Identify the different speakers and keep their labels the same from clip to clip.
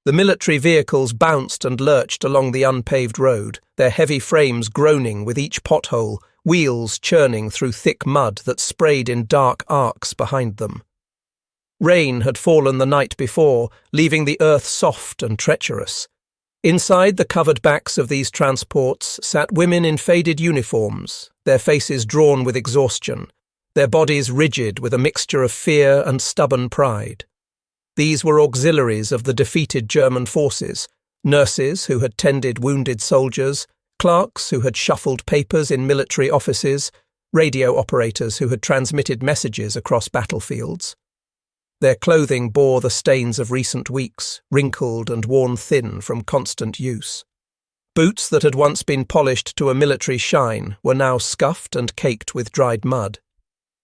Speaker 1: The military vehicles bounced and lurched along the unpaved road, their heavy frames groaning with each pothole, wheels churning through thick mud that sprayed in dark arcs behind them. Rain had fallen the night before, leaving the earth soft and treacherous. Inside the covered backs of these transports sat women in faded uniforms, their faces drawn with exhaustion, their bodies rigid with a mixture of fear and stubborn pride. These were auxiliaries of the defeated German forces, nurses who had tended wounded soldiers, clerks who had shuffled papers in military offices, radio operators who had transmitted messages across battlefields. Their clothing bore the stains of recent weeks, wrinkled and worn thin from constant use. Boots that had once been polished to a military shine were now scuffed and caked with dried mud.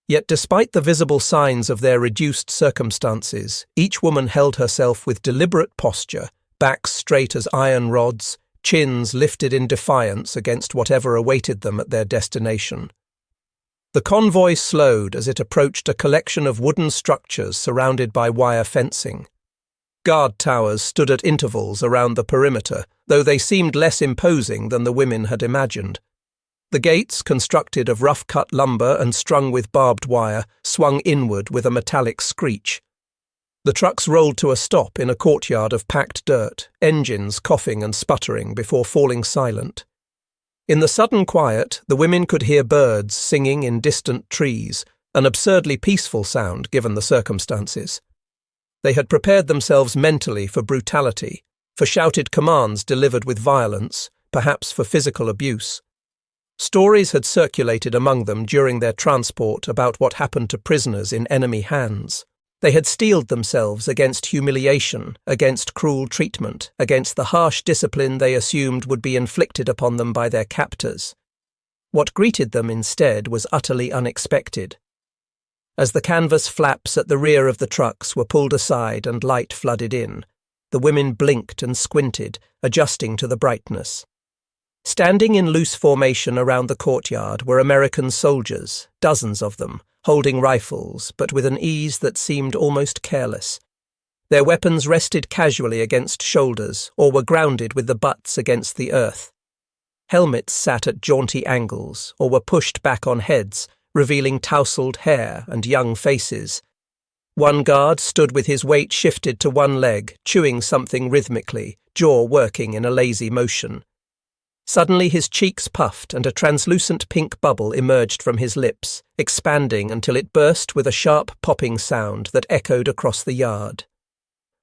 Speaker 1: Yet despite the visible signs of their reduced circumstances, each woman held herself with deliberate posture, backs straight as iron rods, chins lifted in defiance against whatever awaited them at their destination. The convoy slowed as it approached a collection of wooden structures surrounded by wire fencing. Guard towers stood at intervals around the perimeter, though they seemed less imposing than the women had imagined. The gates, constructed of rough-cut lumber and strung with barbed wire, swung inward with a metallic screech. The trucks rolled to a stop in a courtyard of packed dirt, engines coughing and sputtering before falling silent. In the sudden quiet, the women could hear birds singing in distant trees, an absurdly peaceful sound given the circumstances. They had prepared themselves mentally for brutality, for shouted commands delivered with violence, perhaps for physical abuse. Stories had circulated among them during their transport about what happened to prisoners in enemy hands. They had steeled themselves against humiliation, against cruel treatment, against the harsh discipline they assumed would be inflicted upon them by their captors. What greeted them instead was utterly unexpected. As the canvas flaps at the rear of the trucks were pulled aside and light flooded in, the women blinked and squinted, adjusting to the brightness. Standing in loose formation around the courtyard were American soldiers, dozens of them, holding rifles, but with an ease that seemed almost careless. Their weapons rested casually against shoulders or were grounded with the butts against the earth. Helmets sat at jaunty angles or were pushed back on heads, revealing tousled hair and young faces. One guard stood with his weight shifted to one leg, chewing something rhythmically, jaw working in a lazy motion. Suddenly his cheeks puffed and a translucent pink bubble emerged from his lips, expanding until it burst with a sharp popping sound that echoed across the yard.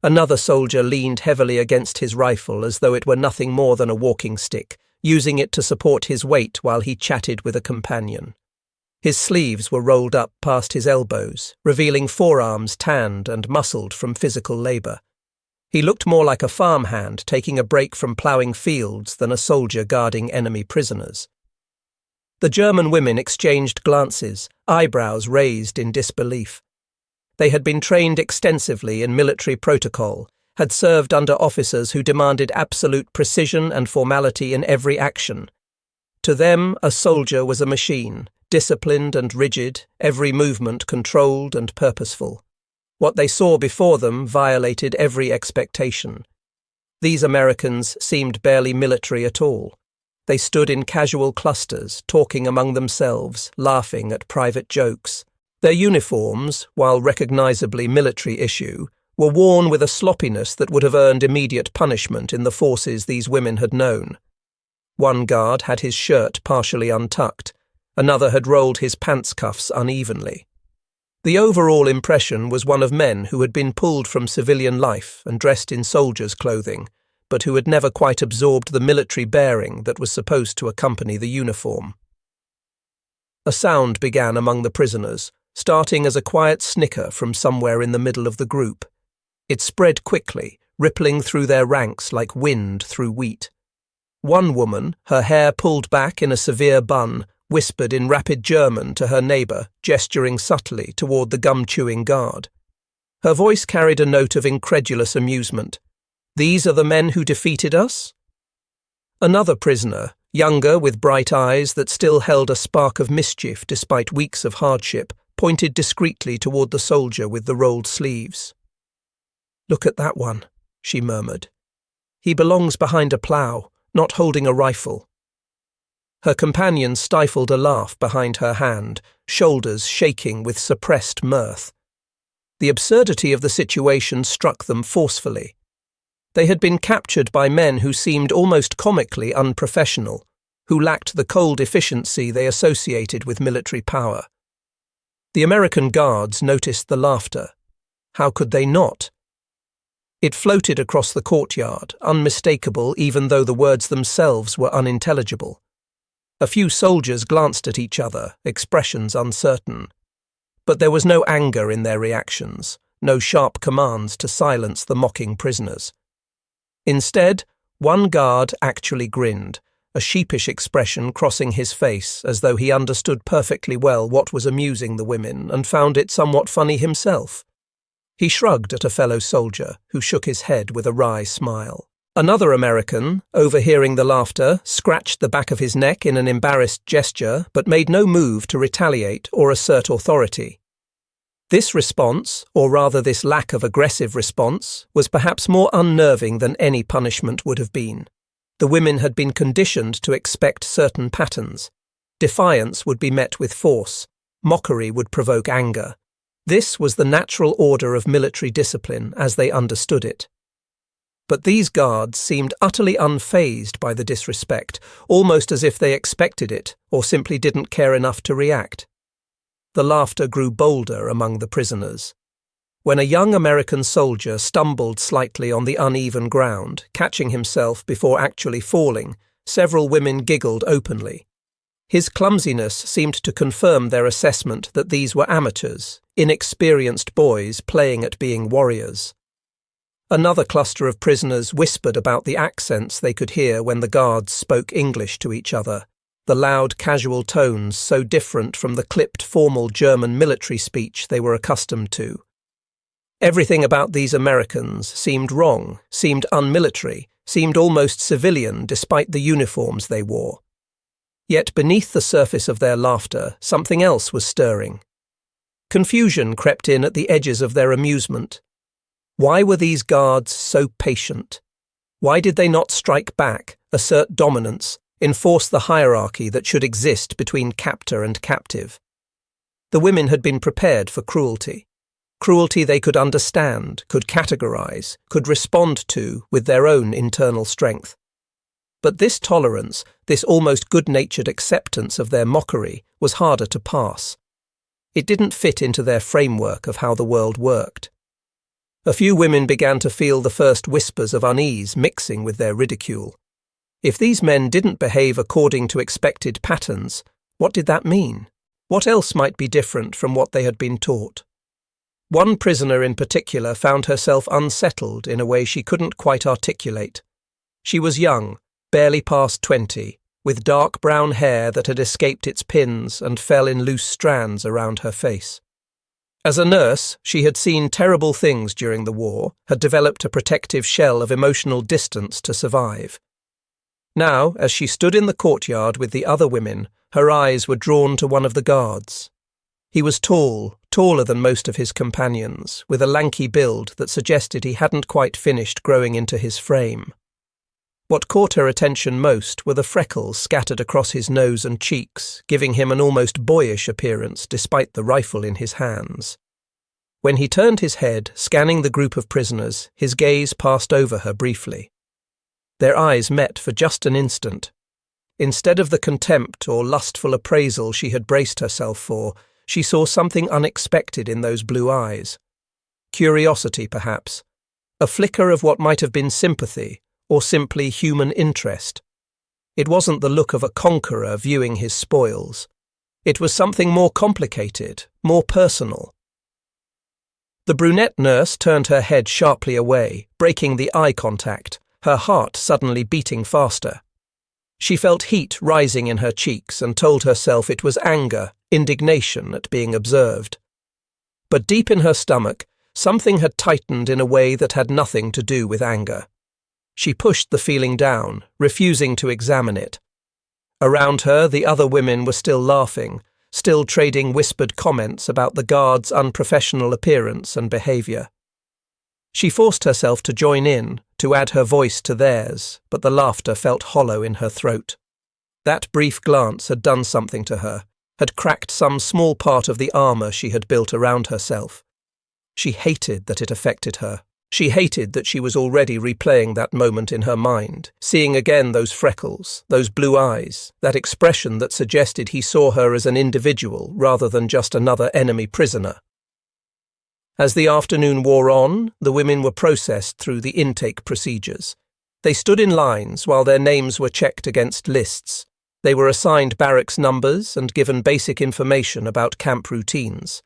Speaker 1: Another soldier leaned heavily against his rifle as though it were nothing more than a walking stick, using it to support his weight while he chatted with a companion. His sleeves were rolled up past his elbows, revealing forearms tanned and muscled from physical labour. He looked more like a farmhand taking a break from ploughing fields than a soldier guarding enemy prisoners. The German women exchanged glances, eyebrows raised in disbelief. They had been trained extensively in military protocol, had served under officers who demanded absolute precision and formality in every action. To them, a soldier was a machine, disciplined and rigid, every movement controlled and purposeful. What they saw before them violated every expectation. These Americans seemed barely military at all. They stood in casual clusters, talking among themselves, laughing at private jokes. Their uniforms, while recognizably military issue, were worn with a sloppiness that would have earned immediate punishment in the forces these women had known. One guard had his shirt partially untucked, another had rolled his pants cuffs unevenly. The overall impression was one of men who had been pulled from civilian life and dressed in soldiers' clothing, but who had never quite absorbed the military bearing that was supposed to accompany the uniform. A sound began among the prisoners, starting as a quiet snicker from somewhere in the middle of the group. It spread quickly, rippling through their ranks like wind through wheat. One woman, her hair pulled back in a severe bun, whispered in rapid German to her neighbour, gesturing subtly toward the gum-chewing guard. Her voice carried a note of incredulous amusement. "These are the men who defeated us?" Another prisoner, younger with bright eyes that still held a spark of mischief despite weeks of hardship, pointed discreetly toward the soldier with the rolled sleeves. "Look at that one," she murmured. "He belongs behind a plough, not holding a rifle." Her companion stifled a laugh behind her hand, shoulders shaking with suppressed mirth. The absurdity of the situation struck them forcefully. They had been captured by men who seemed almost comically unprofessional, who lacked the cold efficiency they associated with military power. The American guards noticed the laughter. How could they not? It floated across the courtyard, unmistakable even though the words themselves were unintelligible. A few soldiers glanced at each other, expressions uncertain. But there was no anger in their reactions, no sharp commands to silence the mocking prisoners. Instead, one guard actually grinned, a sheepish expression crossing his face as though he understood perfectly well what was amusing the women and found it somewhat funny himself. He shrugged at a fellow soldier, who shook his head with a wry smile. Another American, overhearing the laughter, scratched the back of his neck in an embarrassed gesture but made no move to retaliate or assert authority. This response, or rather this lack of aggressive response, was perhaps more unnerving than any punishment would have been. The women had been conditioned to expect certain patterns. Defiance would be met with force. Mockery would provoke anger. This was the natural order of military discipline as they understood it. But these guards seemed utterly unfazed by the disrespect, almost as if they expected it or simply didn't care enough to react. The laughter grew bolder among the prisoners. When a young American soldier stumbled slightly on the uneven ground, catching himself before actually falling, several women giggled openly. His clumsiness seemed to confirm their assessment that these were amateurs, inexperienced boys playing at being warriors. Another cluster of prisoners whispered about the accents they could hear when the guards spoke English to each other, the loud casual tones so different from the clipped formal German military speech they were accustomed to. Everything about these Americans seemed wrong, seemed unmilitary, seemed almost civilian despite the uniforms they wore. Yet beneath the surface of their laughter, something else was stirring. Confusion crept in at the edges of their amusement. Why were these guards so patient? Why did they not strike back, assert dominance, enforce the hierarchy that should exist between captor and captive? The women had been prepared for cruelty. Cruelty they could understand, could categorize, could respond to with their own internal strength. But this tolerance, this almost good-natured acceptance of their mockery, was harder to pass. It didn't fit into their framework of how the world worked. A few women began to feel the first whispers of unease mixing with their ridicule. If these men didn't behave according to expected patterns, what did that mean? What else might be different from what they had been taught? One prisoner in particular found herself unsettled in a way she couldn't quite articulate. She was young, barely past 20, with dark brown hair that had escaped its pins and fell in loose strands around her face. As a nurse, she had seen terrible things during the war, had developed a protective shell of emotional distance to survive. Now, as she stood in the courtyard with the other women, her eyes were drawn to one of the guards. He was tall, taller than most of his companions, with a lanky build that suggested he hadn't quite finished growing into his frame. What caught her attention most were the freckles scattered across his nose and cheeks, giving him an almost boyish appearance despite the rifle in his hands. When he turned his head, scanning the group of prisoners, his gaze passed over her briefly. Their eyes met for just an instant. Instead of the contempt or lustful appraisal she had braced herself for, she saw something unexpected in those blue eyes. Curiosity, perhaps. A flicker of what might have been sympathy, or simply human interest. It wasn't the look of a conqueror viewing his spoils. It was something more complicated, more personal. The brunette nurse turned her head sharply away, breaking the eye contact, her heart suddenly beating faster. She felt heat rising in her cheeks and told herself it was anger, indignation at being observed. But deep in her stomach, something had tightened in a way that had nothing to do with anger. She pushed the feeling down, refusing to examine it. Around her, the other women were still laughing, still trading whispered comments about the guards' unprofessional appearance and behavior. She forced herself to join in, to add her voice to theirs, but the laughter felt hollow in her throat. That brief glance had done something to her, had cracked some small part of the armor she had built around herself. She hated that it affected her. She hated that she was already replaying that moment in her mind, seeing again those freckles, those blue eyes, that expression that suggested he saw her as an individual rather than just another enemy prisoner. As the afternoon wore on, the women were processed through the intake procedures. They stood in lines while their names were checked against lists. They were assigned barracks numbers and given basic information about camp routines.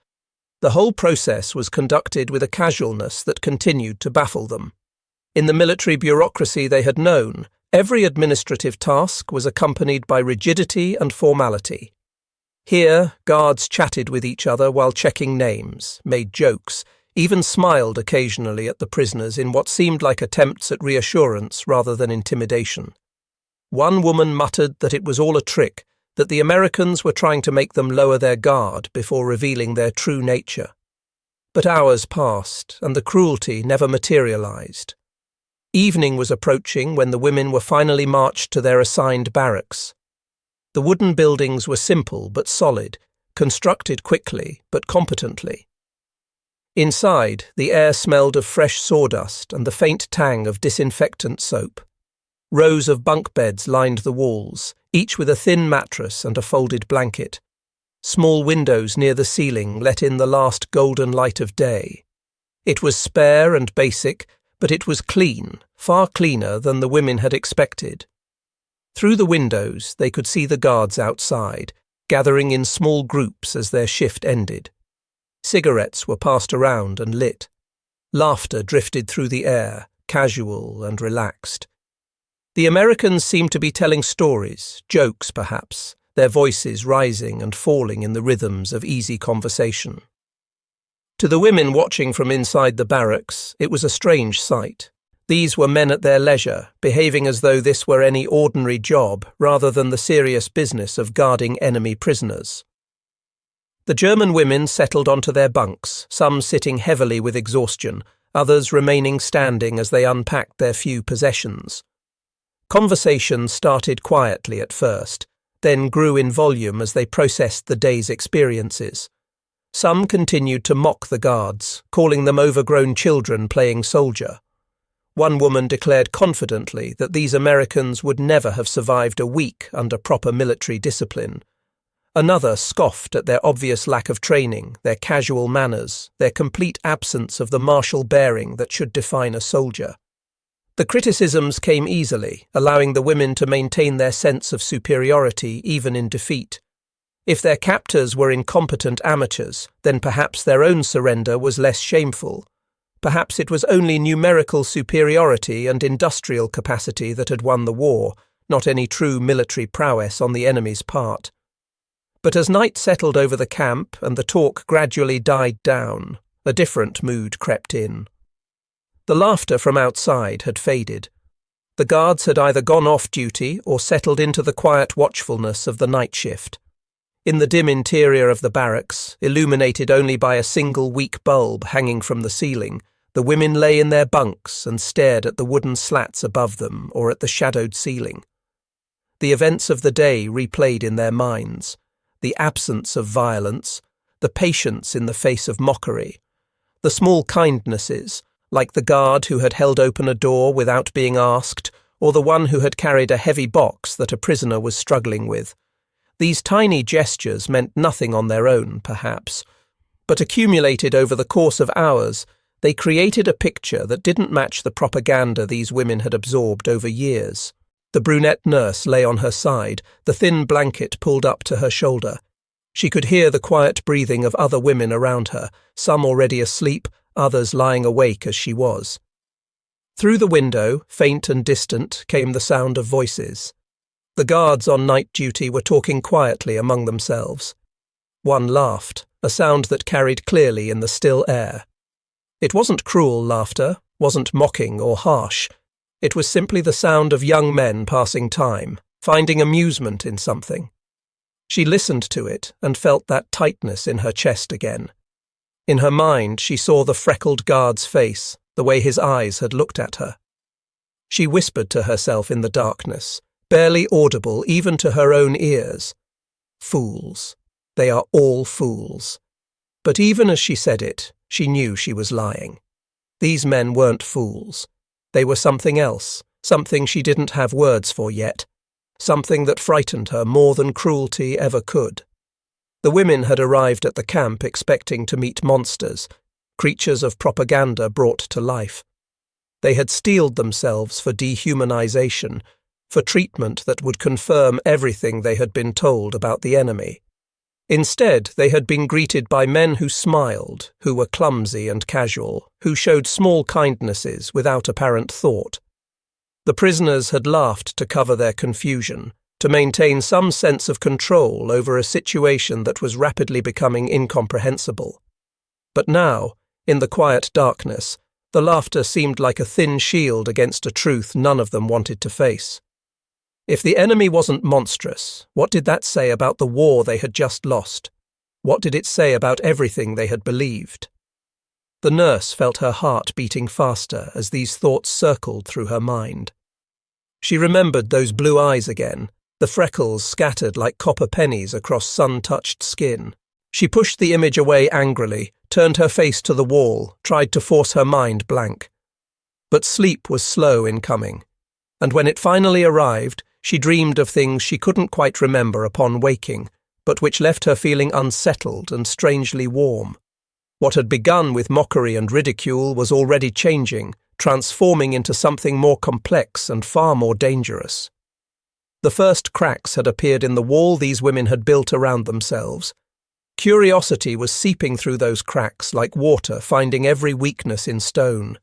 Speaker 1: The whole process was conducted with a casualness that continued to baffle them. In the military bureaucracy they had known, every administrative task was accompanied by rigidity and formality. Here, guards chatted with each other while checking names, made jokes, even smiled occasionally at the prisoners in what seemed like attempts at reassurance rather than intimidation. One woman muttered that it was all a trick, that the Americans were trying to make them lower their guard before revealing their true nature. But hours passed, and the cruelty never materialized. Evening was approaching when the women were finally marched to their assigned barracks. The wooden buildings were simple but solid, constructed quickly but competently. Inside, the air smelled of fresh sawdust and the faint tang of disinfectant soap. Rows of bunk beds lined the walls, each with a thin mattress and a folded blanket. Small windows near the ceiling let in the last golden light of day. It was spare and basic, but it was clean, far cleaner than the women had expected. Through the windows they could see the guards outside, gathering in small groups as their shift ended. Cigarettes were passed around and lit. Laughter drifted through the air, casual and relaxed. The Americans seemed to be telling stories, jokes perhaps, their voices rising and falling in the rhythms of easy conversation. To the women watching from inside the barracks, it was a strange sight. These were men at their leisure, behaving as though this were any ordinary job rather than the serious business of guarding enemy prisoners. The German women settled onto their bunks, some sitting heavily with exhaustion, others remaining standing as they unpacked their few possessions. Conversation started quietly at first, then grew in volume as they processed the day's experiences. Some continued to mock the guards, calling them overgrown children playing soldier. One woman declared confidently that these Americans would never have survived a week under proper military discipline. Another scoffed at their obvious lack of training, their casual manners, their complete absence of the martial bearing that should define a soldier. The criticisms came easily, allowing the women to maintain their sense of superiority even in defeat. If their captors were incompetent amateurs, then perhaps their own surrender was less shameful. Perhaps it was only numerical superiority and industrial capacity that had won the war, not any true military prowess on the enemy's part. But as night settled over the camp and the talk gradually died down, a different mood crept in. The laughter from outside had faded. The guards had either gone off duty or settled into the quiet watchfulness of the night shift. In the dim interior of the barracks, illuminated only by a single weak bulb hanging from the ceiling, the women lay in their bunks and stared at the wooden slats above them or at the shadowed ceiling. The events of the day replayed in their minds, the absence of violence, the patience in the face of mockery, the small kindnesses, like the guard who had held open a door without being asked, or the one who had carried a heavy box that a prisoner was struggling with. These tiny gestures meant nothing on their own, perhaps, but accumulated over the course of hours, they created a picture that didn't match the propaganda these women had absorbed over years. The brunette nurse lay on her side, the thin blanket pulled up to her shoulder. She could hear the quiet breathing of other women around her, some already asleep, others lying awake as she was. Through the window, faint and distant, came the sound of voices. The guards on night duty were talking quietly among themselves. One laughed, a sound that carried clearly in the still air. It wasn't cruel laughter, wasn't mocking or harsh. It was simply the sound of young men passing time, finding amusement in something. She listened to it and felt that tightness in her chest again. In her mind, she saw the freckled guard's face, the way his eyes had looked at her. She whispered to herself in the darkness, barely audible even to her own ears. Fools. They are all fools. But even as she said it, she knew she was lying. These men weren't fools. They were something else, something she didn't have words for yet, something that frightened her more than cruelty ever could. The women had arrived at the camp expecting to meet monsters, creatures of propaganda brought to life. They had steeled themselves for dehumanization, for treatment that would confirm everything they had been told about the enemy. Instead, they had been greeted by men who smiled, who were clumsy and casual, who showed small kindnesses without apparent thought. The prisoners had laughed to cover their confusion, to maintain some sense of control over a situation that was rapidly becoming incomprehensible. But now, in the quiet darkness, the laughter seemed like a thin shield against a truth none of them wanted to face. If the enemy wasn't monstrous, what did that say about the war they had just lost? What did it say about everything they had believed? The nurse felt her heart beating faster as these thoughts circled through her mind. She remembered those blue eyes again, the freckles scattered like copper pennies across sun-touched skin. She pushed the image away angrily, turned her face to the wall, tried to force her mind blank. But sleep was slow in coming, and when it finally arrived, she dreamed of things she couldn't quite remember upon waking, but which left her feeling unsettled and strangely warm. What had begun with mockery and ridicule was already changing, transforming into something more complex and far more dangerous. The first cracks had appeared in the wall these women had built around themselves. Curiosity was seeping through those cracks like water, finding every weakness in stone.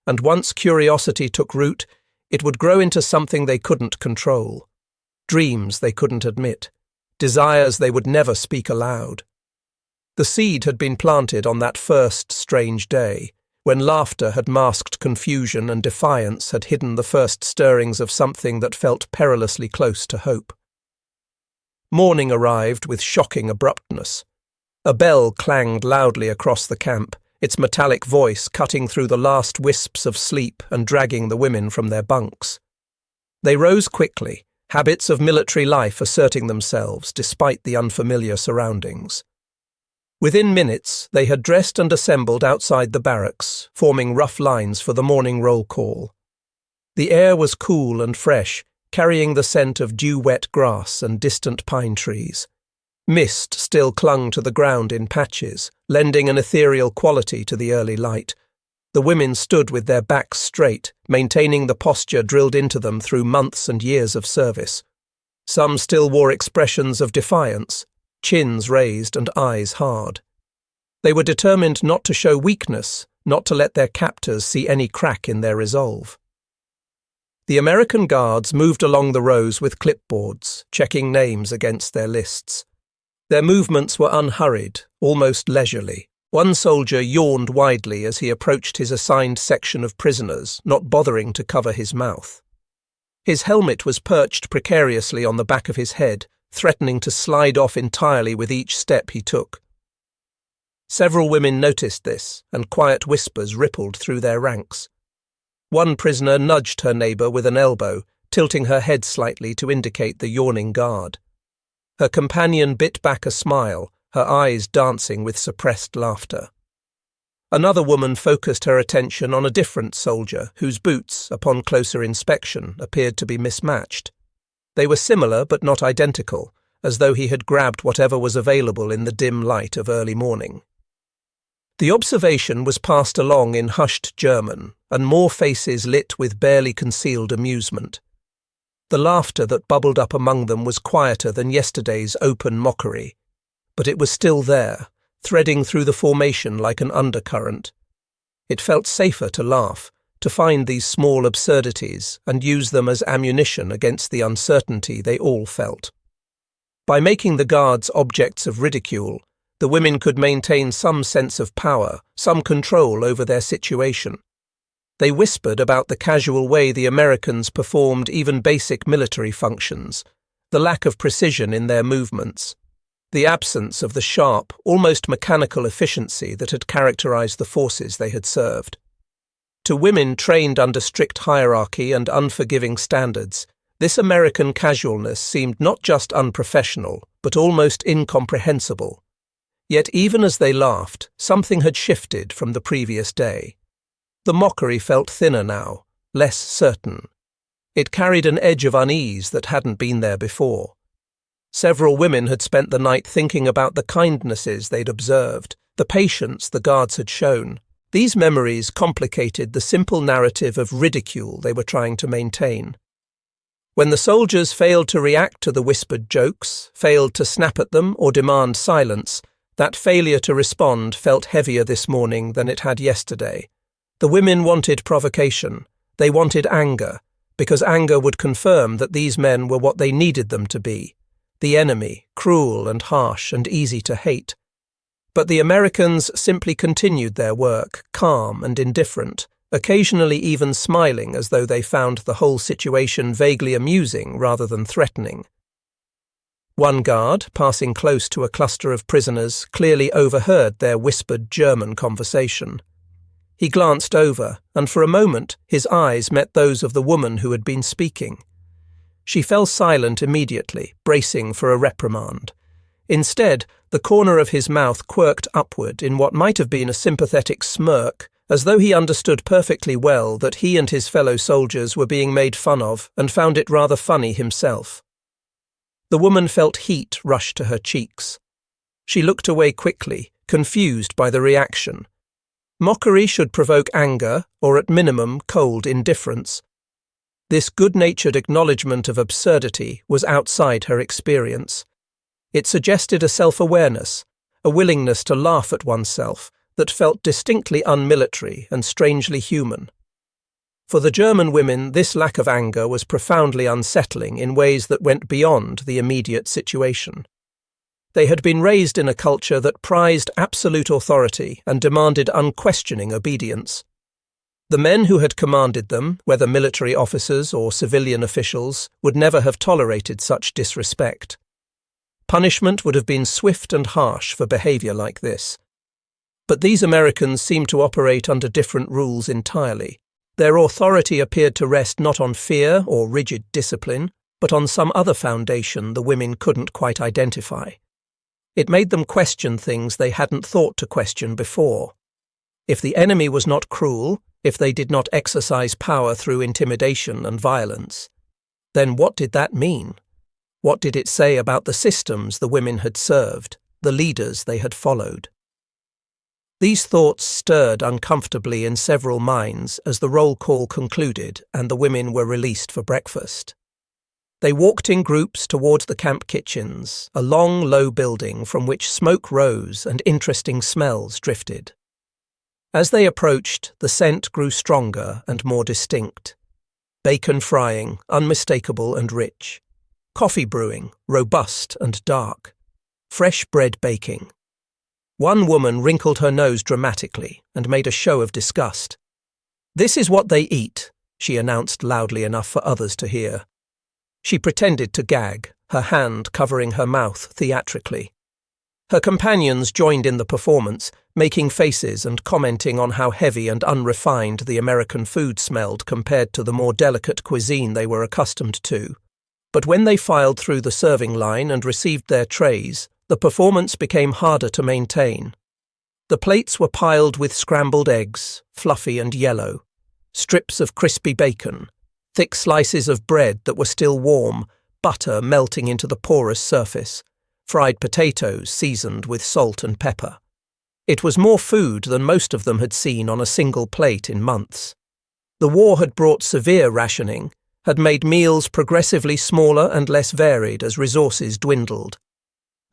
Speaker 1: And once curiosity took root, it would grow into something they couldn't control. Dreams they couldn't admit. Desires they would never speak aloud. The seed had been planted on that first strange day, when laughter had masked confusion and defiance had hidden the first stirrings of something that felt perilously close to hope. Morning arrived with shocking abruptness. A bell clanged loudly across the camp, its metallic voice cutting through the last wisps of sleep and dragging the women from their bunks. They rose quickly, habits of military life asserting themselves despite the unfamiliar surroundings. Within minutes, they had dressed and assembled outside the barracks, forming rough lines for the morning roll call. The air was cool and fresh, carrying the scent of dew-wet grass and distant pine trees. Mist still clung to the ground in patches, lending an ethereal quality to the early light. The women stood with their backs straight, maintaining the posture drilled into them through months and years of service. Some still wore expressions of defiance, chins raised and eyes hard. They were determined not to show weakness, not to let their captors see any crack in their resolve. The American guards moved along the rows with clipboards, checking names against their lists. Their movements were unhurried, almost leisurely. One soldier yawned widely as he approached his assigned section of prisoners, not bothering to cover his mouth. His helmet was perched precariously on the back of his head, threatening to slide off entirely with each step he took. Several women noticed this, and quiet whispers rippled through their ranks. One prisoner nudged her neighbour with an elbow, tilting her head slightly to indicate the yawning guard. Her companion bit back a smile, her eyes dancing with suppressed laughter. Another woman focused her attention on a different soldier, whose boots, upon closer inspection, appeared to be mismatched. They were similar but not identical, as though he had grabbed whatever was available in the dim light of early morning. The observation was passed along in hushed German, and more faces lit with barely concealed amusement. The laughter that bubbled up among them was quieter than yesterday's open mockery, but it was still there, threading through the formation like an undercurrent. It felt safer to laugh, to find these small absurdities and use them as ammunition against the uncertainty they all felt. By making the guards objects of ridicule, the women could maintain some sense of power, some control over their situation. They whispered about the casual way the Americans performed even basic military functions, the lack of precision in their movements, the absence of the sharp, almost mechanical efficiency that had characterized the forces they had served. To women trained under strict hierarchy and unforgiving standards, this American casualness seemed not just unprofessional, but almost incomprehensible. Yet even as they laughed, something had shifted from the previous day. The mockery felt thinner now, less certain. It carried an edge of unease that hadn't been there before. Several women had spent the night thinking about the kindnesses they'd observed, the patience the guards had shown. These memories complicated the simple narrative of ridicule they were trying to maintain. When the soldiers failed to react to the whispered jokes, failed to snap at them or demand silence, that failure to respond felt heavier this morning than it had yesterday. The women wanted provocation. They wanted anger, because anger would confirm that these men were what they needed them to be, the enemy, cruel and harsh and easy to hate. But the Americans simply continued their work, calm and indifferent, occasionally even smiling as though they found the whole situation vaguely amusing rather than threatening. One guard, passing close to a cluster of prisoners, clearly overheard their whispered German conversation. He glanced over, and for a moment his eyes met those of the woman who had been speaking. She fell silent immediately, bracing for a reprimand. Instead, the corner of his mouth quirked upward in what might have been a sympathetic smirk, as though he understood perfectly well that he and his fellow soldiers were being made fun of and found it rather funny himself. The woman felt heat rush to her cheeks. She looked away quickly, confused by the reaction. Mockery should provoke anger, or at minimum cold indifference. This good-natured acknowledgement of absurdity was outside her experience. It suggested a self-awareness, a willingness to laugh at oneself that felt distinctly unmilitary and strangely human. For the German women, this lack of anger was profoundly unsettling in ways that went beyond the immediate situation. They had been raised in a culture that prized absolute authority and demanded unquestioning obedience. The men who had commanded them, whether military officers or civilian officials, would never have tolerated such disrespect. Punishment would have been swift and harsh for behavior like this. But these Americans seemed to operate under different rules entirely. Their authority appeared to rest not on fear or rigid discipline, but on some other foundation the women couldn't quite identify. It made them question things they hadn't thought to question before. If the enemy was not cruel, if they did not exercise power through intimidation and violence, then what did that mean? What did it say about the systems the women had served, the leaders they had followed? These thoughts stirred uncomfortably in several minds as the roll call concluded and the women were released for breakfast. They walked in groups towards the camp kitchens, a long, low building from which smoke rose and interesting smells drifted. As they approached, the scent grew stronger and more distinct. Bacon frying, unmistakable and rich. Coffee brewing, robust and dark. Fresh bread baking. One woman wrinkled her nose dramatically and made a show of disgust. "This is what they eat," she announced loudly enough for others to hear. She pretended to gag, her hand covering her mouth theatrically. Her companions joined in the performance, making faces and commenting on how heavy and unrefined the American food smelled compared to the more delicate cuisine they were accustomed to. But when they filed through the serving line and received their trays, the performance became harder to maintain. The plates were piled with scrambled eggs, fluffy and yellow, strips of crispy bacon, thick slices of bread that were still warm, butter melting into the porous surface, fried potatoes seasoned with salt and pepper. It was more food than most of them had seen on a single plate in months. The war had brought severe rationing, had made meals progressively smaller and less varied as resources dwindled.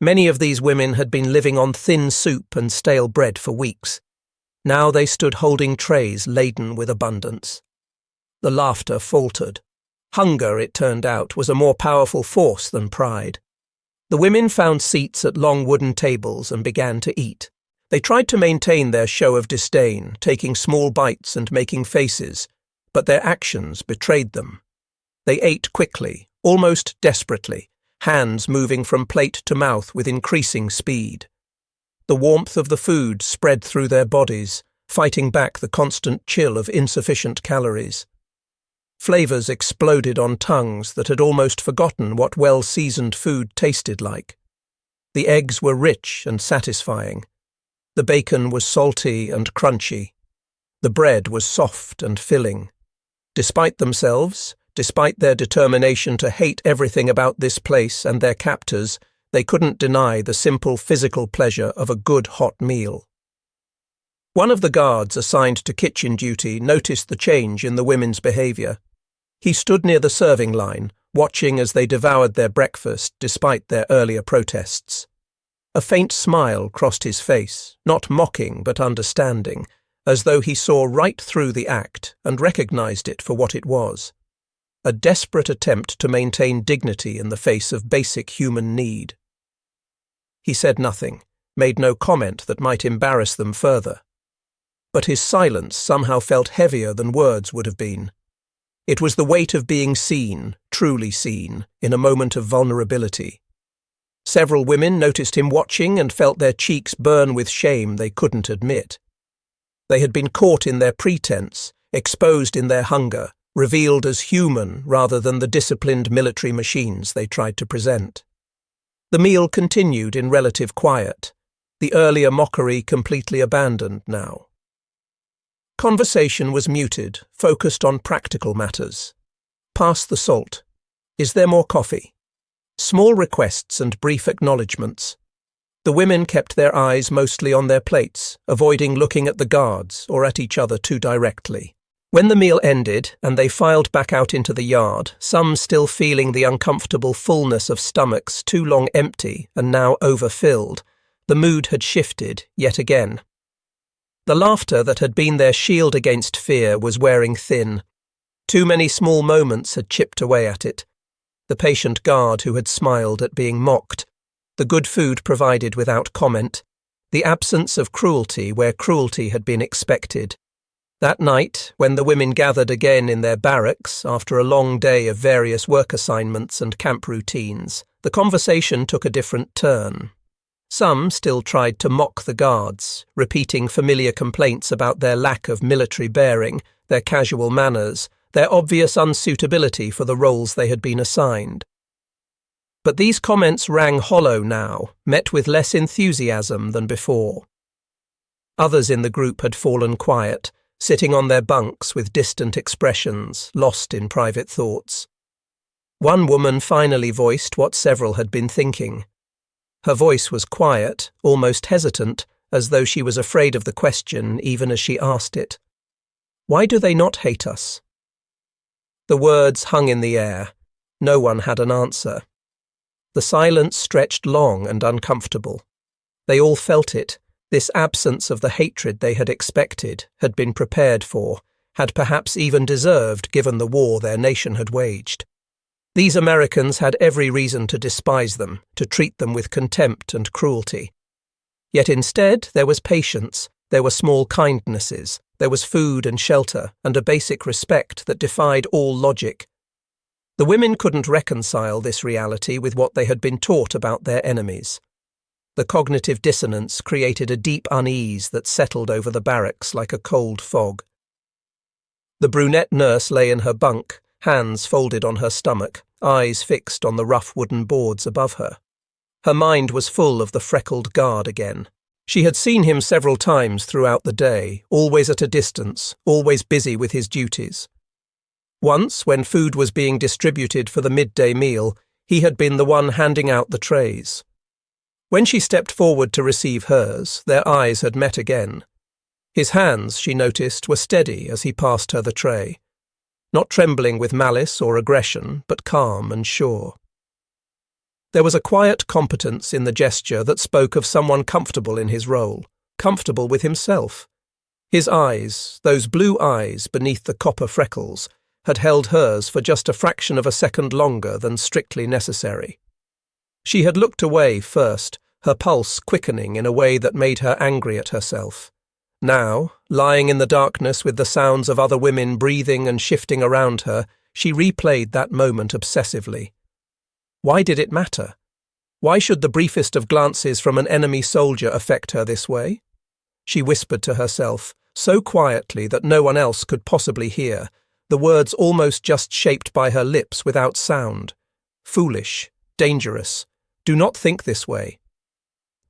Speaker 1: Many of these women had been living on thin soup and stale bread for weeks. Now they stood holding trays laden with abundance. The laughter faltered. Hunger, it turned out, was a more powerful force than pride. The women found seats at long wooden tables and began to eat. They tried to maintain their show of disdain, taking small bites and making faces, but their actions betrayed them. They ate quickly, almost desperately, hands moving from plate to mouth with increasing speed. The warmth of the food spread through their bodies, fighting back the constant chill of insufficient calories. Flavors exploded on tongues that had almost forgotten what well-seasoned food tasted like. The eggs were rich and satisfying. The bacon was salty and crunchy. The bread was soft and filling. Despite themselves, despite their determination to hate everything about this place and their captors, they couldn't deny the simple physical pleasure of a good hot meal. One of the guards assigned to kitchen duty noticed the change in the women's behavior. He stood near the serving line, watching as they devoured their breakfast despite their earlier protests. A faint smile crossed his face, not mocking but understanding, as though he saw right through the act and recognized it for what it was. A desperate attempt to maintain dignity in the face of basic human need. He said nothing, made no comment that might embarrass them further. But his silence somehow felt heavier than words would have been. It was the weight of being seen, truly seen, in a moment of vulnerability. Several women noticed him watching and felt their cheeks burn with shame they couldn't admit. They had been caught in their pretense, exposed in their hunger, revealed as human rather than the disciplined military machines they tried to present. The meal continued in relative quiet, the earlier mockery completely abandoned now. Conversation was muted, focused on practical matters. Pass the salt. Is there more coffee? Small requests and brief acknowledgements. The women kept their eyes mostly on their plates, avoiding looking at the guards or at each other too directly. When the meal ended and they filed back out into the yard, some still feeling the uncomfortable fullness of stomachs too long empty and now overfilled, the mood had shifted yet again. The laughter that had been their shield against fear was wearing thin. Too many small moments had chipped away at it. The patient guard who had smiled at being mocked, the good food provided without comment, the absence of cruelty where cruelty had been expected. That night, when the women gathered again in their barracks after a long day of various work assignments and camp routines, the conversation took a different turn. Some still tried to mock the guards, repeating familiar complaints about their lack of military bearing, their casual manners, their obvious unsuitability for the roles they had been assigned. But these comments rang hollow now, met with less enthusiasm than before. Others in the group had fallen quiet, sitting on their bunks with distant expressions, lost in private thoughts. One woman finally voiced what several had been thinking. Her voice was quiet, almost hesitant, as though she was afraid of the question even as she asked it. Why do they not hate us? The words hung in the air. No one had an answer. The silence stretched long and uncomfortable. They all felt it. This absence of the hatred they had expected, had been prepared for, had perhaps even deserved given the war their nation had waged. These Americans had every reason to despise them, to treat them with contempt and cruelty. Yet instead there was patience, there were small kindnesses, there was food and shelter, and a basic respect that defied all logic. The women couldn't reconcile this reality with what they had been taught about their enemies. The cognitive dissonance created a deep unease that settled over the barracks like a cold fog. The brunette nurse lay in her bunk, hands folded on her stomach, eyes fixed on the rough wooden boards above her. Her mind was full of the freckled guard again. She had seen him several times throughout the day, always at a distance, always busy with his duties. Once, when food was being distributed for the midday meal, he had been the one handing out the trays. When she stepped forward to receive hers, their eyes had met again. His hands, she noticed, were steady as he passed her the tray. Not trembling with malice or aggression, but calm and sure. There was a quiet competence in the gesture that spoke of someone comfortable in his role, comfortable with himself. His eyes, those blue eyes beneath the copper freckles, had held hers for just a fraction of a second longer than strictly necessary. She had looked away first, her pulse quickening in a way that made her angry at herself. Now, lying in the darkness with the sounds of other women breathing and shifting around her, she replayed that moment obsessively. Why did it matter? Why should the briefest of glances from an enemy soldier affect her this way? She whispered to herself, so quietly that no one else could possibly hear, the words almost just shaped by her lips without sound. Foolish, dangerous, do not think this way.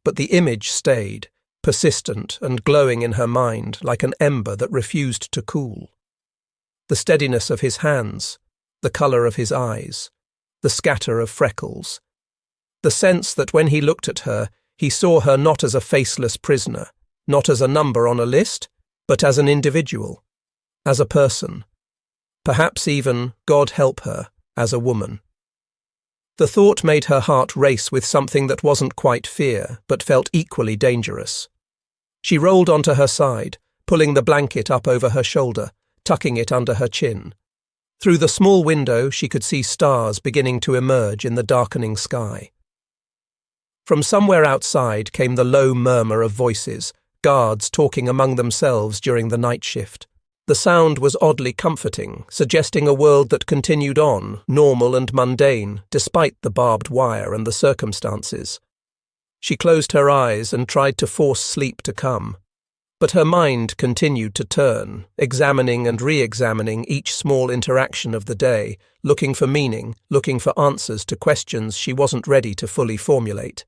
Speaker 1: But the image stayed, persistent and glowing in her mind like an ember that refused to cool. The steadiness of his hands, the colour of his eyes, the scatter of freckles. The sense that when he looked at her, he saw her not as a faceless prisoner, not as a number on a list, but as an individual, as a person. Perhaps even, God help her, as a woman. The thought made her heart race with something that wasn't quite fear, but felt equally dangerous. She rolled onto her side, pulling the blanket up over her shoulder, tucking it under her chin. Through the small window, she could see stars beginning to emerge in the darkening sky. From somewhere outside came the low murmur of voices, guards talking among themselves during the night shift. The sound was oddly comforting, suggesting a world that continued on, normal and mundane, despite the barbed wire and the circumstances. She closed her eyes and tried to force sleep to come. But her mind continued to turn, examining and re-examining each small interaction of the day, looking for meaning, looking for answers to questions she wasn't ready to fully formulate.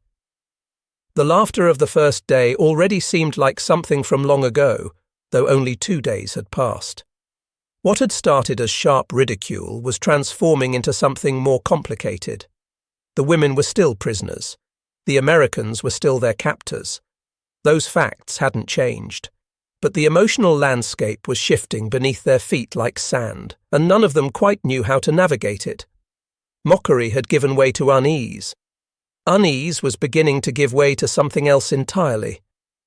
Speaker 1: The laughter of the first day already seemed like something from long ago, though only 2 days had passed. What had started as sharp ridicule was transforming into something more complicated. The women were still prisoners. The Americans were still their captors. Those facts hadn't changed. But the emotional landscape was shifting beneath their feet like sand, and none of them quite knew how to navigate it. Mockery had given way to unease. Unease was beginning to give way to something else entirely,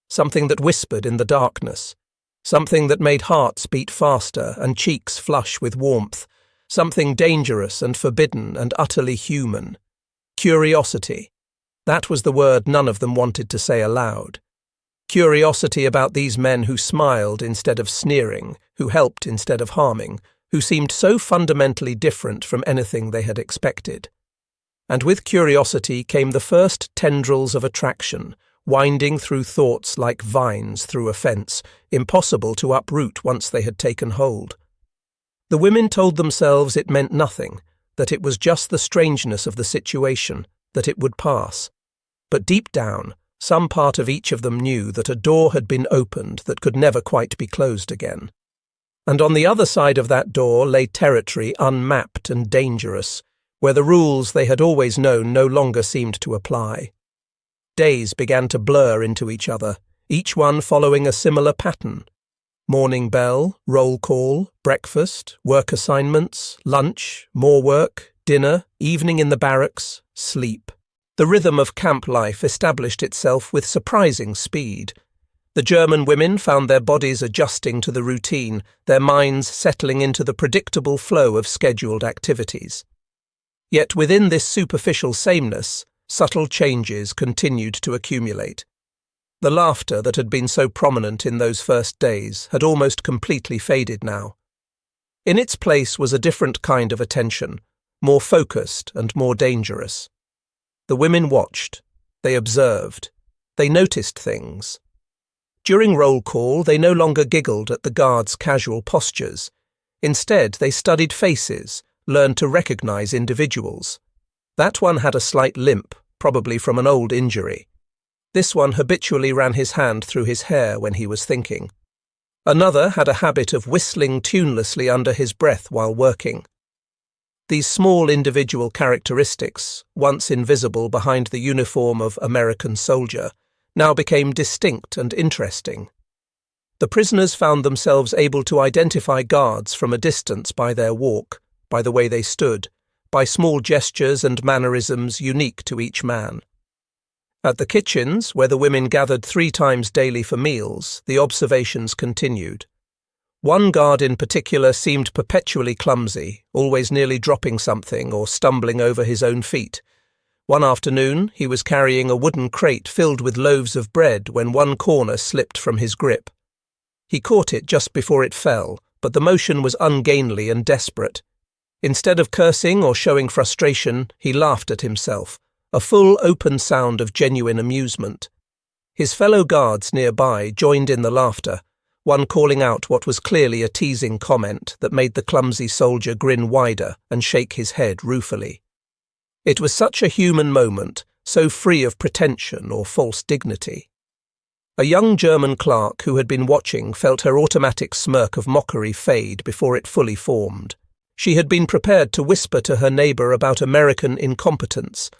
Speaker 1: something that whispered in the darkness, something that made hearts beat faster and cheeks flush with warmth, something dangerous and forbidden and utterly human. Curiosity. That was the word none of them wanted to say aloud. Curiosity about these men who smiled instead of sneering, who helped instead of harming, who seemed so fundamentally different from anything they had expected. And with curiosity came the first tendrils of attraction, winding through thoughts like vines through a fence, impossible to uproot once they had taken hold. The women told themselves it meant nothing, that it was just the strangeness of the situation, that it would pass. But deep down, some part of each of them knew that a door had been opened that could never quite be closed again. And on the other side of that door lay territory unmapped and dangerous, where the rules they had always known no longer seemed to apply. Days began to blur into each other, each one following a similar pattern. Morning bell, roll call, breakfast, work assignments, lunch, more work, dinner, evening in the barracks, sleep. The rhythm of camp life established itself with surprising speed. The German women found their bodies adjusting to the routine, their minds settling into the predictable flow of scheduled activities. Yet within this superficial sameness, subtle changes continued to accumulate. The laughter that had been so prominent in those first days had almost completely faded now. In its place was a different kind of attention, more focused and more dangerous. The women watched, they observed, they noticed things. During roll call, they no longer giggled at the guards' casual postures. Instead, they studied faces, learned to recognize individuals. That one had a slight limp, probably from an old injury. This one habitually ran his hand through his hair when he was thinking. Another had a habit of whistling tunelessly under his breath while working. These small individual characteristics, once invisible behind the uniform of American soldier, now became distinct and interesting. The prisoners found themselves able to identify guards from a distance by their walk, by the way they stood, by small gestures and mannerisms unique to each man. At the kitchens, where the women gathered 3 times daily for meals, the observations continued. One guard in particular seemed perpetually clumsy, always nearly dropping something or stumbling over his own feet. One afternoon, he was carrying a wooden crate filled with loaves of bread when one corner slipped from his grip. He caught it just before it fell, but the motion was ungainly and desperate. Instead of cursing or showing frustration, he laughed at himself, a full open sound of genuine amusement. His fellow guards nearby joined in the laughter, one calling out what was clearly a teasing comment that made the clumsy soldier grin wider and shake his head ruefully. It was such a human moment, so free of pretension or false dignity. A young German clerk who had been watching felt her automatic smirk of mockery fade before it fully formed. She had been prepared to whisper to her neighbour about American incompetence,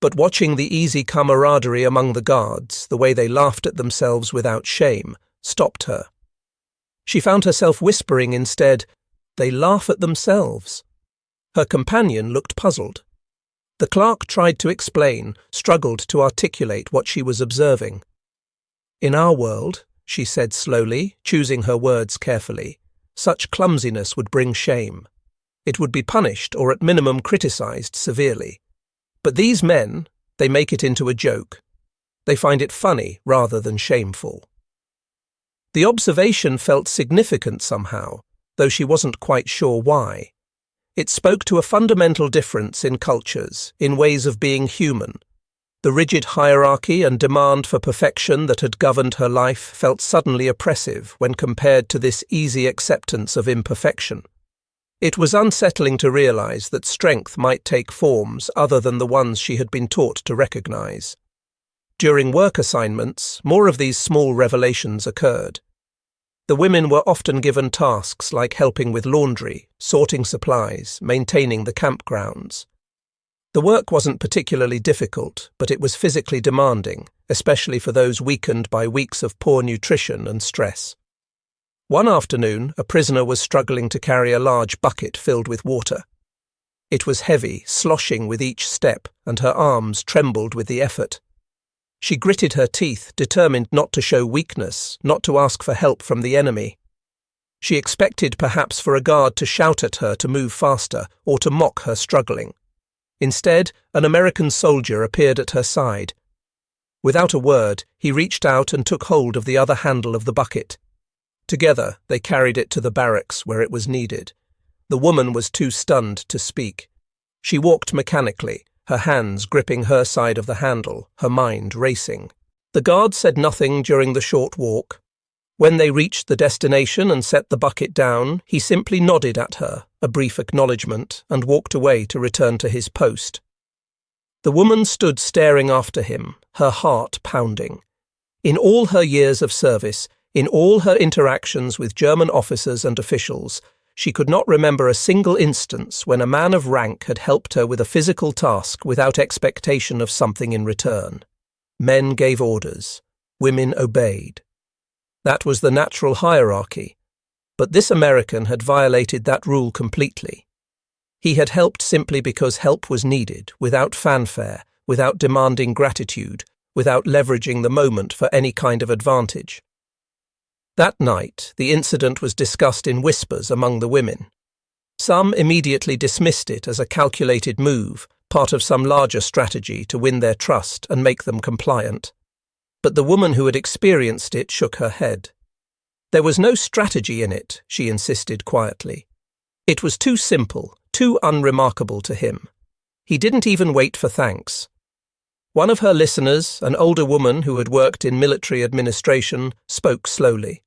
Speaker 1: but watching the easy camaraderie among the guards, the way they laughed at themselves without shame, stopped her. She found herself whispering instead, "They laugh at themselves." Her companion looked puzzled. The clerk tried to explain, struggled to articulate what she was observing. "In our world," she said slowly, choosing her words carefully, "such clumsiness would bring shame. It would be punished or at minimum criticized severely. But these men, they make it into a joke. They find it funny rather than shameful." The observation felt significant somehow, though she wasn't quite sure why. It spoke to a fundamental difference in cultures, in ways of being human. The rigid hierarchy and demand for perfection that had governed her life felt suddenly oppressive when compared to this easy acceptance of imperfection. It was unsettling to realize that strength might take forms other than the ones she had been taught to recognize. During work assignments, more of these small revelations occurred. The women were often given tasks like helping with laundry, sorting supplies, maintaining the campgrounds. The work wasn't particularly difficult, but it was physically demanding, especially for those weakened by weeks of poor nutrition and stress. One afternoon, a prisoner was struggling to carry a large bucket filled with water. It was heavy, sloshing with each step, and her arms trembled with the effort. She gritted her teeth, determined not to show weakness, not to ask for help from the enemy. She expected perhaps for a guard to shout at her to move faster or to mock her struggling. Instead, an American soldier appeared at her side. Without a word, he reached out and took hold of the other handle of the bucket. Together, they carried it to the barracks where it was needed. The woman was too stunned to speak. She walked mechanically, her hands gripping her side of the handle, her mind racing. The guard said nothing during the short walk. When they reached the destination and set the bucket down, he simply nodded at her, a brief acknowledgement, and walked away to return to his post. The woman stood staring after him, her heart pounding. In all her years of service, in all her interactions with German officers and officials, she could not remember a single instance when a man of rank had helped her with a physical task without expectation of something in return. Men gave orders. Women obeyed. That was the natural hierarchy. But this American had violated that rule completely. He had helped simply because help was needed, without fanfare, without demanding gratitude, without leveraging the moment for any kind of advantage. That night, the incident was discussed in whispers among the women. Some immediately dismissed it as a calculated move, part of some larger strategy to win their trust and make them compliant. But the woman who had experienced it shook her head. There was no strategy in it, she insisted quietly. It was too simple, too unremarkable to him. He didn't even wait for thanks. One of her listeners, an older woman who had worked in military administration, spoke slowly.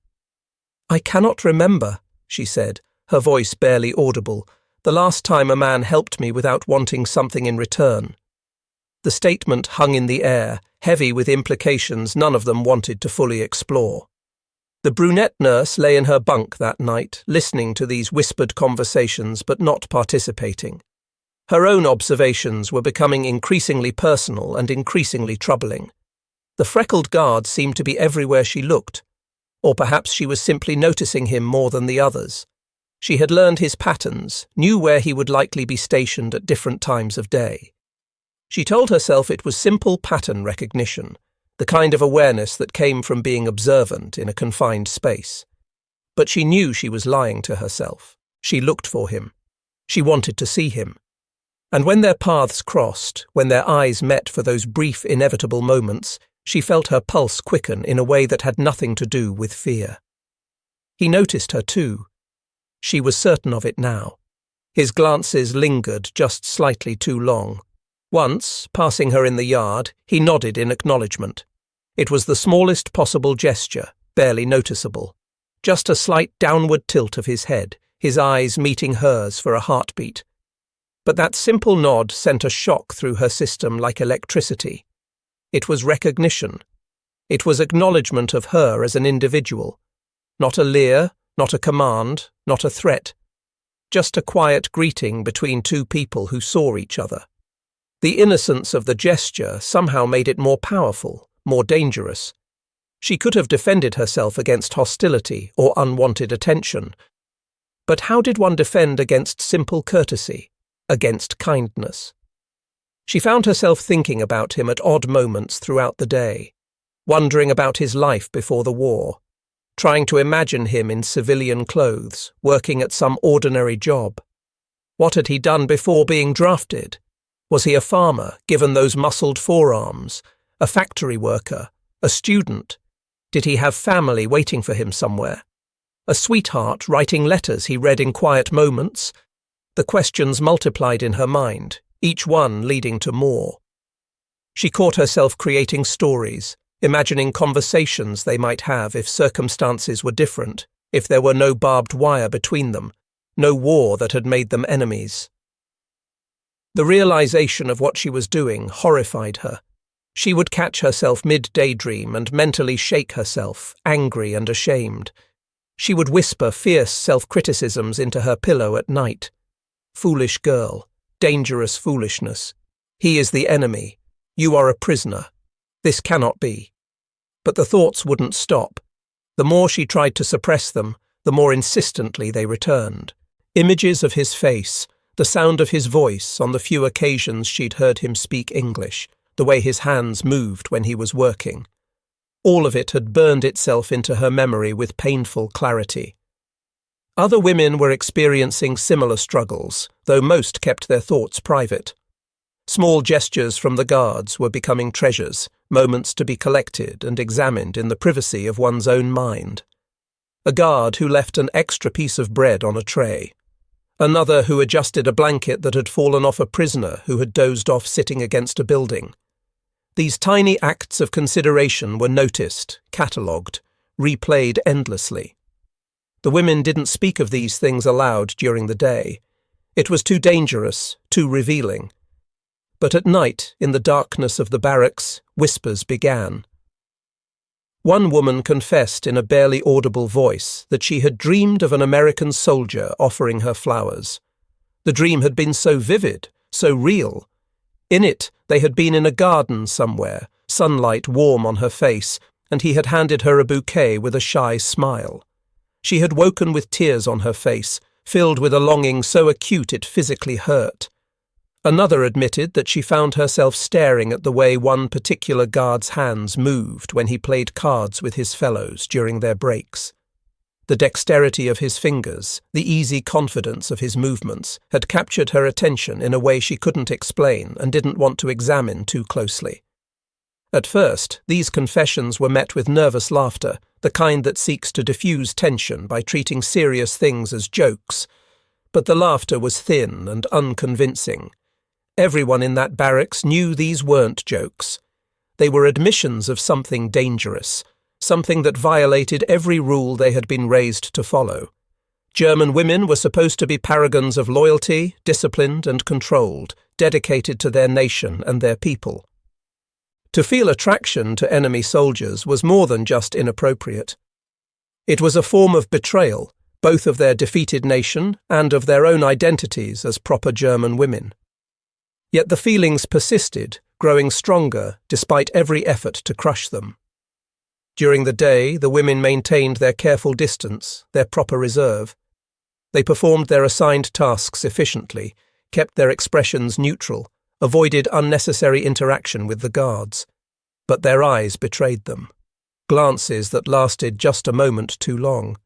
Speaker 1: "I cannot remember," she said, her voice barely audible, "the last time a man helped me without wanting something in return." The statement hung in the air, heavy with implications none of them wanted to fully explore. The brunette nurse lay in her bunk that night, listening to these whispered conversations but not participating. Her own observations were becoming increasingly personal and increasingly troubling. The freckled guard seemed to be everywhere she looked. Or perhaps she was simply noticing him more than the others. She had learned his patterns, knew where he would likely be stationed at different times of day. She told herself it was simple pattern recognition, the kind of awareness that came from being observant in a confined space. But she knew she was lying to herself. She looked for him. She wanted to see him. And when their paths crossed, when their eyes met for those brief, inevitable moments, she felt her pulse quicken in a way that had nothing to do with fear. He noticed her too. She was certain of it now. His glances lingered just slightly too long. Once, passing her in the yard, he nodded in acknowledgement. It was the smallest possible gesture, barely noticeable. just a slight downward tilt of his head, his eyes meeting hers for a heartbeat. But that simple nod sent a shock through her system like electricity. It was recognition. It was acknowledgement of her as an individual. Not a leer, not a command, not a threat. Just a quiet greeting between two people who saw each other. The innocence of the gesture somehow made it more powerful, more dangerous. She could have defended herself against hostility or unwanted attention. But how did one defend against simple courtesy, against kindness? She found herself thinking about him at odd moments throughout the day, wondering about his life before the war, trying to imagine him in civilian clothes, working at some ordinary job. What had he done before being drafted? Was he a farmer, given those muscled forearms, a factory worker, a student? Did he have family waiting for him somewhere? A sweetheart writing letters he read in quiet moments? The questions multiplied in her mind, each one leading to more. She caught herself creating stories, imagining conversations they might have if circumstances were different, if there were no barbed wire between them, no war that had made them enemies. The realization of what she was doing horrified her. She would catch herself mid-daydream and mentally shake herself, angry and ashamed. She would whisper fierce self-criticisms into her pillow at night. Foolish girl, dangerous foolishness. He is the enemy. You are a prisoner. This cannot be. But the thoughts wouldn't stop. The more she tried to suppress them, the more insistently they returned. Images of his face, the sound of his voice on the few occasions she'd heard him speak English, the way his hands moved when he was working. All of it had burned itself into her memory with painful clarity. Other women were experiencing similar struggles, though most kept their thoughts private. Small gestures from the guards were becoming treasures, moments to be collected and examined in the privacy of one's own mind. A guard who left an extra piece of bread on a tray. Another who adjusted a blanket that had fallen off a prisoner who had dozed off sitting against a building. These tiny acts of consideration were noticed, catalogued, replayed endlessly. The women didn't speak of these things aloud during the day. It was too dangerous, too revealing. But at night, in the darkness of the barracks, whispers began. One woman confessed in a barely audible voice that she had dreamed of an American soldier offering her flowers. The dream had been so vivid, so real. In it, they had been in a garden somewhere, sunlight warm on her face, and he had handed her a bouquet with a shy smile. She had woken with tears on her face, filled with a longing so acute it physically hurt. Another admitted that she found herself staring at the way one particular guard's hands moved when he played cards with his fellows during their breaks. The dexterity of his fingers, the easy confidence of his movements, had captured her attention in a way she couldn't explain and didn't want to examine too closely. At first, these confessions were met with nervous laughter, the kind that seeks to diffuse tension by treating serious things as jokes. But the laughter was thin and unconvincing. Everyone in that barracks knew these weren't jokes. They were admissions of something dangerous, something that violated every rule they had been raised to follow. German women were supposed to be paragons of loyalty, disciplined and controlled, dedicated to their nation and their people. To feel attraction to enemy soldiers was more than just inappropriate. It was a form of betrayal, both of their defeated nation and of their own identities as proper German women. Yet the feelings persisted, growing stronger despite every effort to crush them. During the day, the women maintained their careful distance, their proper reserve. They performed their assigned tasks efficiently, kept their expressions neutral, avoided unnecessary interaction with the guards. But their eyes betrayed them. Glances that lasted just a moment too long.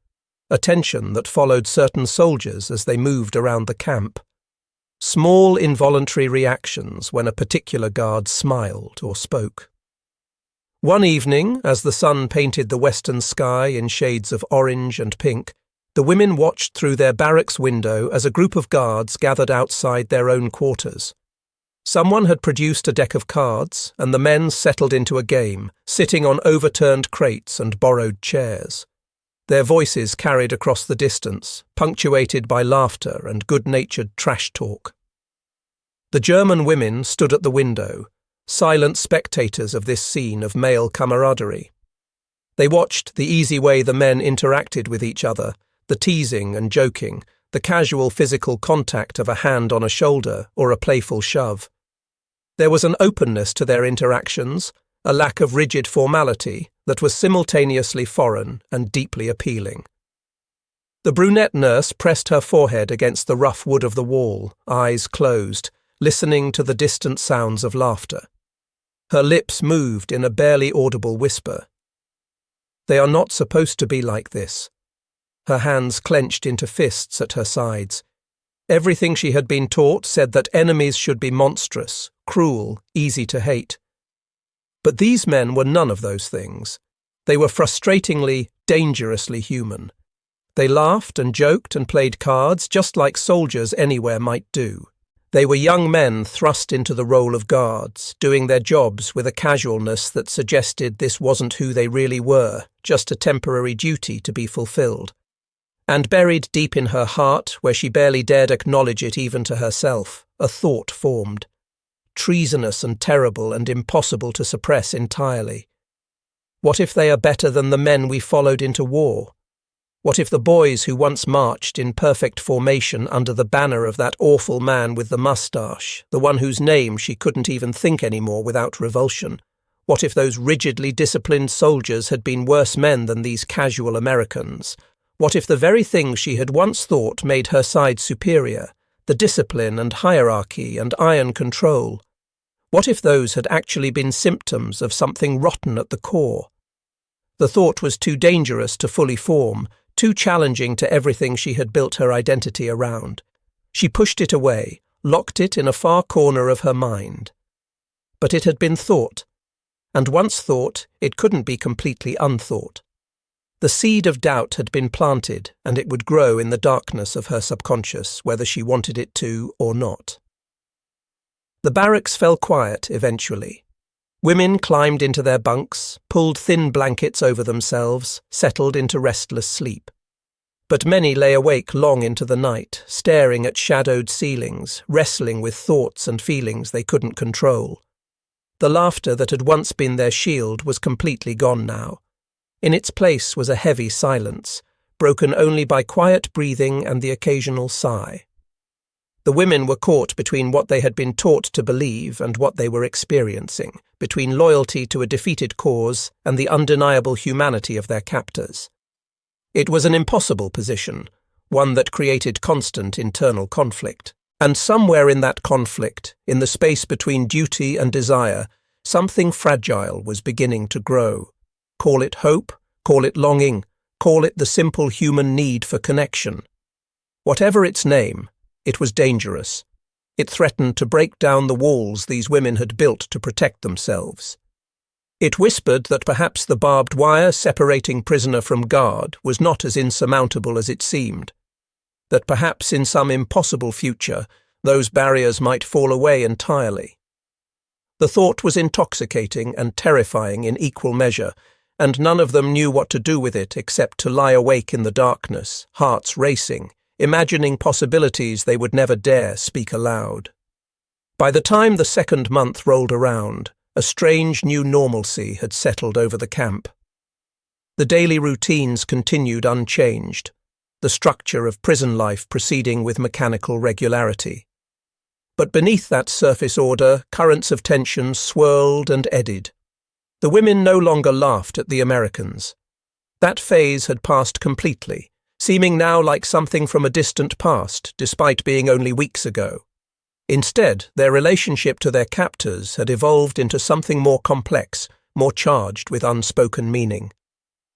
Speaker 1: Attention that followed certain soldiers as they moved around the camp. Small involuntary reactions when a particular guard smiled or spoke. One evening, as the sun painted the western sky in shades of orange and pink, the women watched through their barracks window as a group of guards gathered outside their own quarters. Someone had produced a deck of cards, and the men settled into a game, sitting on overturned crates and borrowed chairs. Their voices carried across the distance, punctuated by laughter and good-natured trash talk. The German women stood at the window, silent spectators of this scene of male camaraderie. They watched the easy way the men interacted with each other, the teasing and joking, the casual physical contact of a hand on a shoulder or a playful shove. There was an openness to their interactions, a lack of rigid formality that was simultaneously foreign and deeply appealing. The brunette nurse pressed her forehead against the rough wood of the wall, eyes closed, listening to the distant sounds of laughter. Her lips moved in a barely audible whisper. They are not supposed to be like this. Her hands clenched into fists at her sides. Everything she had been taught said that enemies should be monstrous, cruel, easy to hate. But these men were none of those things. They were frustratingly, dangerously human. They laughed and joked and played cards just like soldiers anywhere might do. They were young men thrust into the role of guards, doing their jobs with a casualness that suggested this wasn't who they really were, just a temporary duty to be fulfilled. And buried deep in her heart, where she barely dared acknowledge it even to herself, a thought formed. Treasonous and terrible and impossible to suppress entirely. What if they are better than the men we followed into war? What if the boys who once marched in perfect formation under the banner of that awful man with the moustache, the one whose name she couldn't even think anymore without revulsion, what if those rigidly disciplined soldiers had been worse men than these casual Americans? What if the very things she had once thought made her side superior, the discipline and hierarchy and iron control, what if those had actually been symptoms of something rotten at the core? The thought was too dangerous to fully form, too challenging to everything she had built her identity around. She pushed it away, locked it in a far corner of her mind. But it had been thought, and once thought, it couldn't be completely unthought. The seed of doubt had been planted, and it would grow in the darkness of her subconscious, whether she wanted it to or not. The barracks fell quiet eventually. Women climbed into their bunks, pulled thin blankets over themselves, settled into restless sleep. But many lay awake long into the night, staring at shadowed ceilings, wrestling with thoughts and feelings they couldn't control. The laughter that had once been their shield was completely gone now. In its place was a heavy silence, broken only by quiet breathing and the occasional sigh. The women were caught between what they had been taught to believe and what they were experiencing, between loyalty to a defeated cause and the undeniable humanity of their captors. It was an impossible position, one that created constant internal conflict. And somewhere in that conflict, in the space between duty and desire, something fragile was beginning to grow. Call it hope, call it longing, call it the simple human need for connection. Whatever its name, it was dangerous. It threatened to break down the walls these women had built to protect themselves. It whispered that perhaps the barbed wire separating prisoner from guard was not as insurmountable as it seemed, that perhaps in some impossible future those barriers might fall away entirely. The thought was intoxicating and terrifying in equal measure, and none of them knew what to do with it except to lie awake in the darkness, hearts racing, imagining possibilities they would never dare speak aloud. By the time the second month rolled around, a strange new normalcy had settled over the camp. The daily routines continued unchanged, the structure of prison life proceeding with mechanical regularity. But beneath that surface order, currents of tension swirled and eddied. The women no longer laughed at the Americans. That phase had passed completely, seeming now like something from a distant past, despite being only weeks ago. Instead, their relationship to their captors had evolved into something more complex, more charged with unspoken meaning.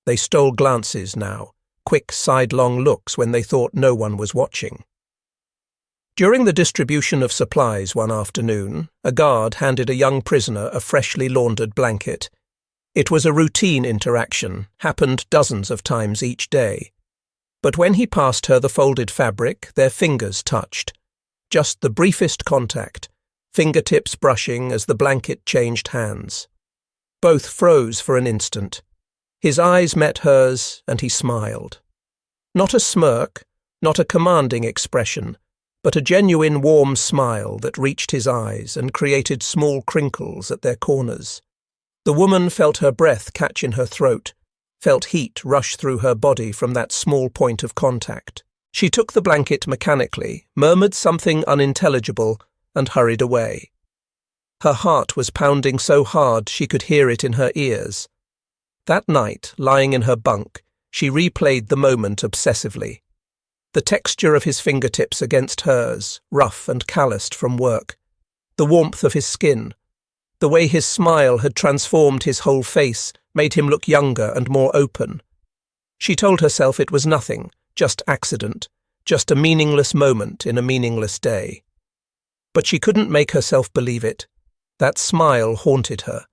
Speaker 1: They stole glances now, quick sidelong looks when they thought no one was watching. During the distribution of supplies one afternoon, a guard handed a young prisoner a freshly laundered blanket. It was a routine interaction, happened dozens of times each day. But when he passed her the folded fabric, their fingers touched. Just the briefest contact, fingertips brushing as the blanket changed hands. Both froze for an instant. His eyes met hers, and he smiled. Not a smirk, not a commanding expression, but a genuine warm smile that reached his eyes and created small crinkles at their corners. The woman felt her breath catch in her throat, felt heat rush through her body from that small point of contact. She took the blanket mechanically, murmured something unintelligible, and hurried away. Her heart was pounding so hard she could hear it in her ears. That night, lying in her bunk, she replayed the moment obsessively. The texture of his fingertips against hers, rough and calloused from work. The warmth of his skin. The way his smile had transformed his whole face, made him look younger and more open. She told herself it was nothing, just accident, just a meaningless moment in a meaningless day. But she couldn't make herself believe it. That smile haunted her.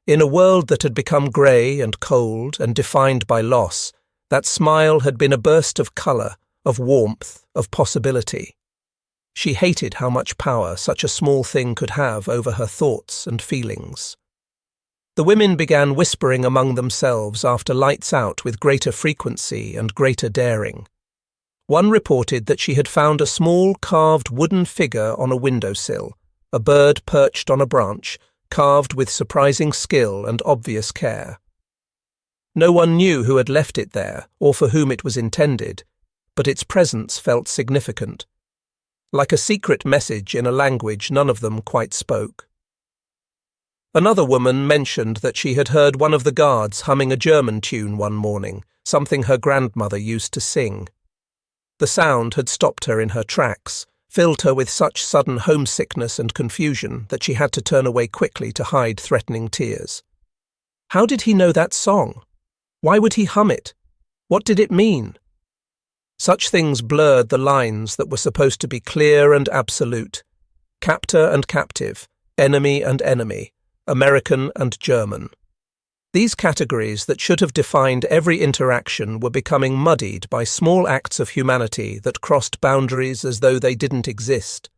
Speaker 1: In a world that had become grey and cold and defined by loss, that smile had been a burst of colour, of warmth, of possibility. She hated how much power such a small thing could have over her thoughts and feelings. The women began whispering among themselves after lights out with greater frequency and greater daring. One reported that she had found a small carved wooden figure on a windowsill, a bird perched on a branch, carved with surprising skill and obvious care. No one knew who had left it there or for whom it was intended, but its presence felt significant, like a secret message in a language none of them quite spoke. Another woman mentioned that she had heard one of the guards humming a German tune one morning, something her grandmother used to sing. The sound had stopped her in her tracks, filled her with such sudden homesickness and confusion that she had to turn away quickly to hide threatening tears. How did he know that song? Why would he hum it? What did it mean? Such things blurred the lines that were supposed to be clear and absolute. Captor and captive, enemy and enemy, American and German. These categories that should have defined every interaction were becoming muddied by small acts of humanity that crossed boundaries as though they didn't exist.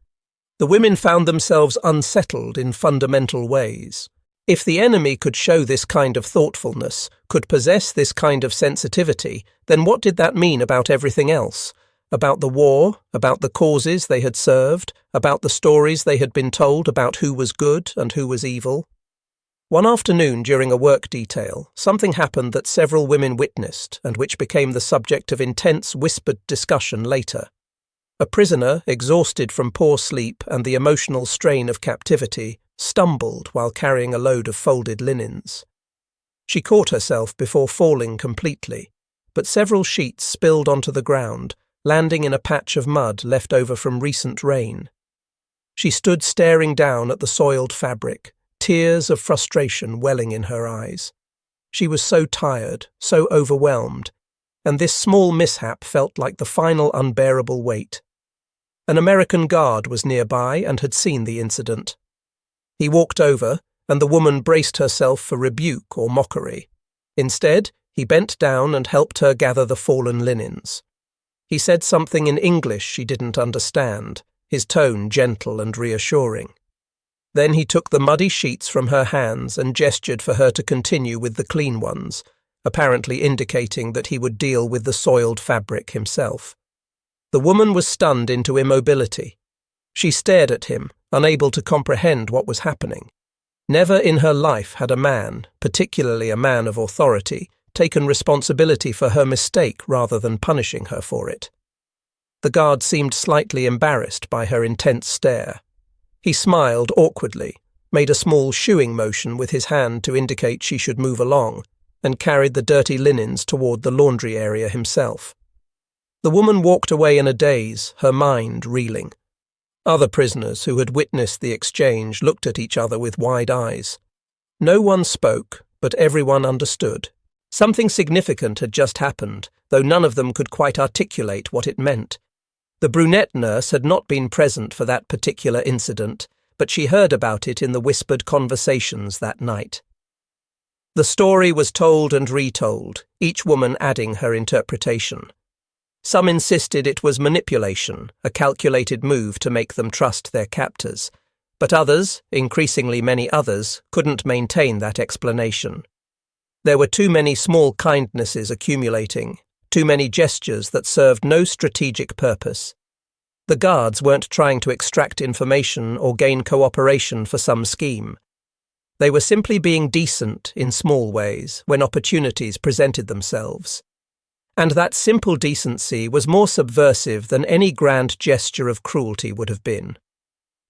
Speaker 1: The women found themselves unsettled in fundamental ways. If the enemy could show this kind of thoughtfulness, could possess this kind of sensitivity, then what did that mean about everything else? About the war, about the causes they had served, about the stories they had been told about who was good and who was evil? One afternoon during a work detail, something happened that several women witnessed and which became the subject of intense whispered discussion later. A prisoner, exhausted from poor sleep and the emotional strain of captivity, stumbled while carrying a load of folded linens. She caught herself before falling completely, but several sheets spilled onto the ground, landing in a patch of mud left over from recent rain. She stood staring down at the soiled fabric, tears of frustration welling in her eyes. She was so tired, so overwhelmed, and this small mishap felt like the final unbearable weight. An American guard was nearby and had seen the incident. He walked over, and the woman braced herself for rebuke or mockery. Instead, he bent down and helped her gather the fallen linens. He said something in English she didn't understand, his tone gentle and reassuring. Then he took the muddy sheets from her hands and gestured for her to continue with the clean ones, apparently indicating that he would deal with the soiled fabric himself. The woman was stunned into immobility. She stared at him, unable to comprehend what was happening. Never in her life had a man, particularly a man of authority, taken responsibility for her mistake rather than punishing her for it. The guard seemed slightly embarrassed by her intense stare. He smiled awkwardly, made a small shooing motion with his hand to indicate she should move along, and carried the dirty linens toward the laundry area himself. The woman walked away in a daze, her mind reeling. Other prisoners who had witnessed the exchange looked at each other with wide eyes. No one spoke, but everyone understood. Something significant had just happened, though none of them could quite articulate what it meant. The brunette nurse had not been present for that particular incident, but she heard about it in the whispered conversations that night. The story was told and retold, each woman adding her interpretation. Some insisted it was manipulation, a calculated move to make them trust their captors, but others, increasingly many others, couldn't maintain that explanation. There were too many small kindnesses accumulating, too many gestures that served no strategic purpose. The guards weren't trying to extract information or gain cooperation for some scheme. They were simply being decent in small ways when opportunities presented themselves. And that simple decency was more subversive than any grand gesture of cruelty would have been.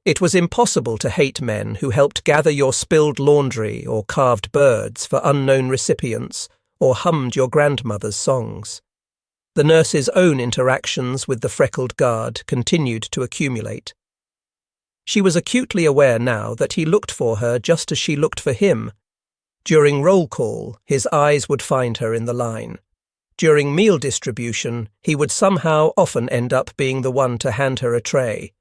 Speaker 1: It was impossible to hate men who helped gather your spilled laundry or carved birds for unknown recipients or hummed your grandmother's songs. The nurse's own interactions with the freckled guard continued to accumulate. She was acutely aware now that he looked for her just as she looked for him. During roll call, his eyes would find her in the line. During meal distribution, he would somehow often end up being the one to hand her a tray.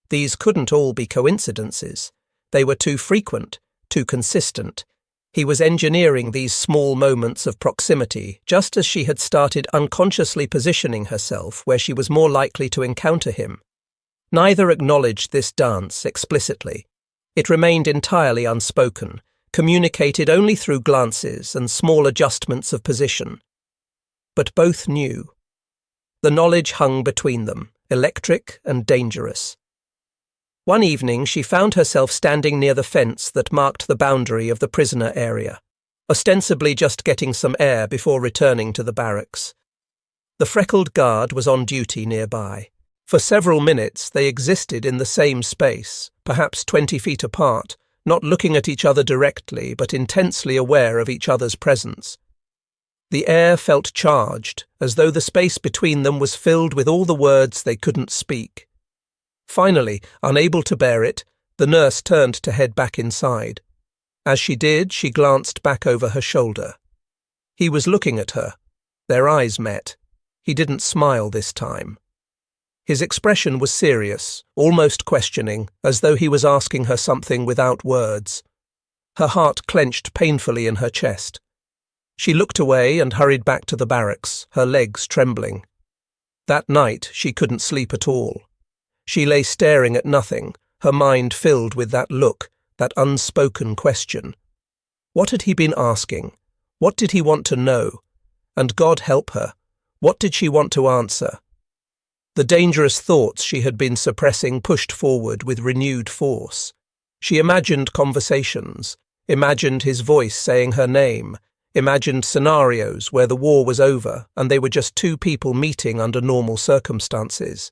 Speaker 1: These couldn't all be coincidences. They were too frequent, too consistent. He was engineering these small moments of proximity just as she had started unconsciously positioning herself where she was more likely to encounter him. Neither acknowledged this dance explicitly. It remained entirely unspoken, communicated only through glances and small adjustments of position. But both knew. The knowledge hung between them, electric and dangerous. One evening she found herself standing near the fence that marked the boundary of the prisoner area, ostensibly just getting some air before returning to the barracks. The freckled guard was on duty nearby. For several minutes they existed in the same space, perhaps 20 feet apart, not looking at each other directly but intensely aware of each other's presence. The air felt charged, as though the space between them was filled with all the words they couldn't speak. Finally, unable to bear it, the nurse turned to head back inside. As she did, she glanced back over her shoulder. He was looking at her. Their eyes met. He didn't smile this time. His expression was serious, almost questioning, as though he was asking her something without words. Her heart clenched painfully in her chest. She looked away and hurried back to the barracks, her legs trembling. That night she couldn't sleep at all. She lay staring at nothing, her mind filled with that look, that unspoken question. What had he been asking? What did he want to know? And God help her, what did she want to answer? The dangerous thoughts she had been suppressing pushed forward with renewed force. She imagined conversations, imagined his voice saying her name, imagined scenarios where the war was over and they were just two people meeting under normal circumstances.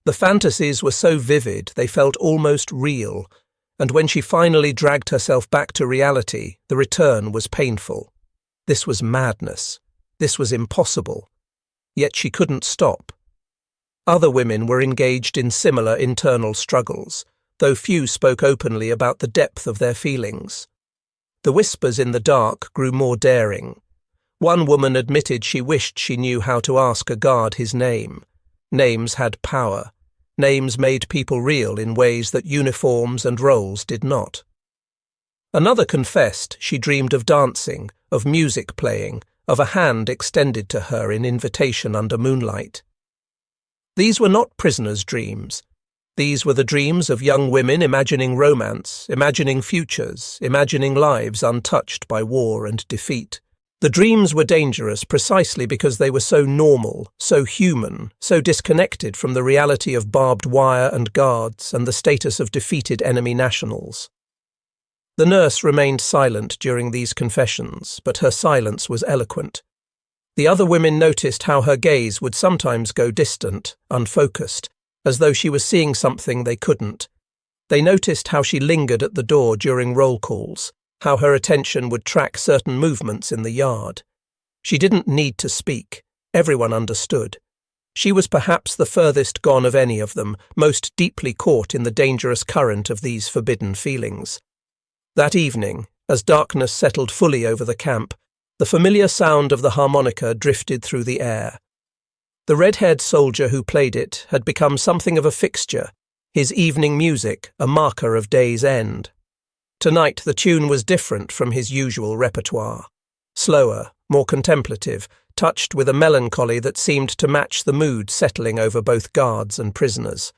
Speaker 1: The fantasies were so vivid they felt almost real, and when she finally dragged herself back to reality, the return was painful. This was madness. This was impossible. Yet she couldn't stop. Other women were engaged in similar internal struggles, though few spoke openly about the depth of their feelings. The whispers in the dark grew more daring. One woman admitted she wished she knew how to ask a guard his name. Names had power. Names made people real in ways that uniforms and roles did not. Another confessed she dreamed of dancing, of music playing, of a hand extended to her in invitation under moonlight. These were not prisoners' dreams. These were the dreams of young women imagining romance, imagining futures, imagining lives untouched by war and defeat. The dreams were dangerous precisely because they were so normal, so human, so disconnected from the reality of barbed wire and guards and the status of defeated enemy nationals. The nurse remained silent during these confessions, but her silence was eloquent. The other women noticed how her gaze would sometimes go distant, unfocused, as though she was seeing something they couldn't. They noticed how she lingered at the door during roll calls, how her attention would track certain movements in the yard. She didn't need to speak. Everyone understood. She was perhaps the furthest gone of any of them, most deeply caught in the dangerous current of these forbidden feelings. That evening, as darkness settled fully over the camp, the familiar sound of the harmonica drifted through the air. The red-haired soldier who played it had become something of a fixture, his evening music a marker of day's end. Tonight the tune was different from his usual repertoire. Slower, more contemplative, touched with a melancholy that seemed to match the mood settling over both guards and prisoners.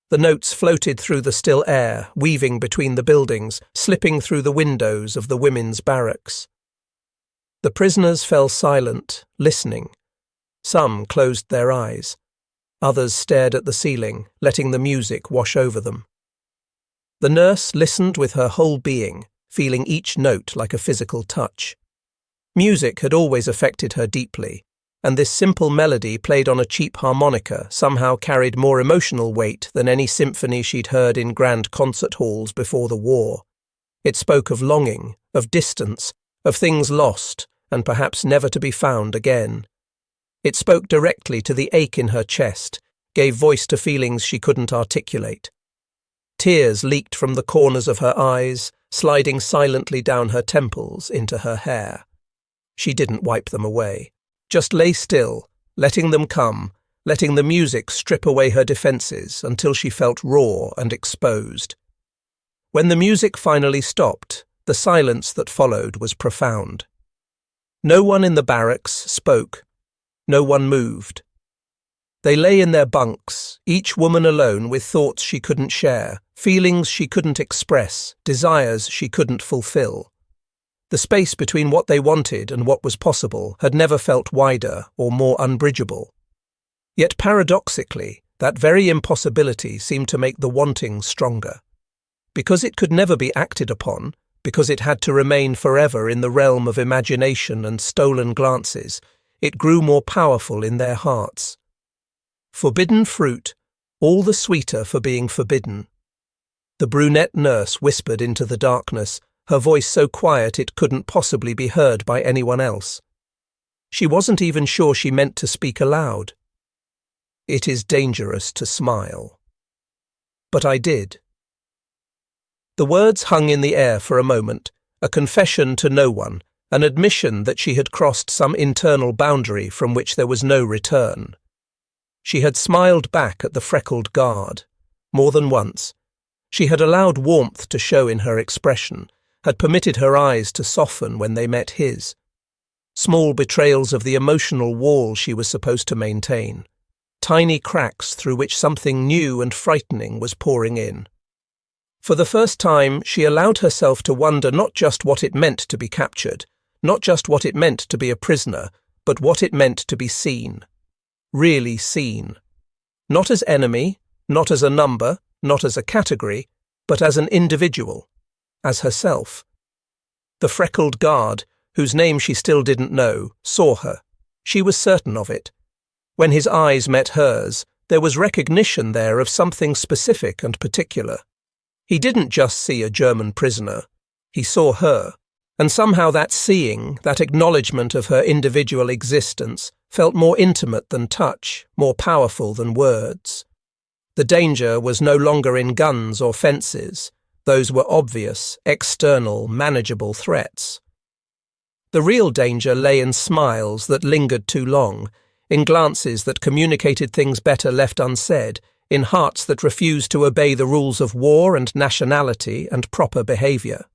Speaker 1: The notes floated through the still air, weaving between the buildings, slipping through the windows of the women's barracks. The prisoners fell silent, listening. Some closed their eyes. Others stared at the ceiling, letting the music wash over them. The nurse listened with her whole being, feeling each note like a physical touch. Music had always affected her deeply, and this simple melody played on a cheap harmonica somehow carried more emotional weight than any symphony she'd heard in grand concert halls before the war. It spoke of longing, of distance, of things lost and perhaps never to be found again. It spoke directly to the ache in her chest, gave voice to feelings she couldn't articulate. Tears leaked from the corners of her eyes, sliding silently down her temples into her hair. She didn't wipe them away, just lay still, letting them come, letting the music strip away her defences until she felt raw and exposed. When the music finally stopped, the silence that followed was profound. No one in the barracks spoke. No one moved. They lay in their bunks, each woman alone with thoughts she couldn't share, feelings she couldn't express, desires she couldn't fulfill. The space between what they wanted and what was possible had never felt wider or more unbridgeable. Yet paradoxically, that very impossibility seemed to make the wanting stronger. Because it could never be acted upon, because it had to remain forever in the realm of imagination and stolen glances, it grew more powerful in their hearts. Forbidden fruit, all the sweeter for being forbidden. The brunette nurse whispered into the darkness, her voice so quiet it couldn't possibly be heard by anyone else. She wasn't even sure she meant to speak aloud. It is dangerous to smile. But I did. The words hung in the air for a moment, a confession to no one, an admission that she had crossed some internal boundary from which there was no return. She had smiled back at the freckled guard, more than once. She had allowed warmth to show in her expression, had permitted her eyes to soften when they met his. Small betrayals of the emotional wall she was supposed to maintain, tiny cracks through which something new and frightening was pouring in. For the first time, she allowed herself to wonder not just what it meant to be captured, not just what it meant to be a prisoner, but what it meant to be seen. Really seen. Not as enemy, not as a number, not as a category, but as an individual, as herself. The freckled guard, whose name she still didn't know, saw her. She was certain of it. When his eyes met hers, there was recognition there of something specific and particular. He didn't just see a German prisoner. He saw her, and somehow that seeing, that acknowledgement of her individual existence, felt more intimate than touch, more powerful than words. The danger was no longer in guns or fences. Those were obvious, external, manageable threats. The real danger lay in smiles that lingered too long, in glances that communicated things better left unsaid, in hearts that refused to obey the rules of war and nationality and proper behaviour.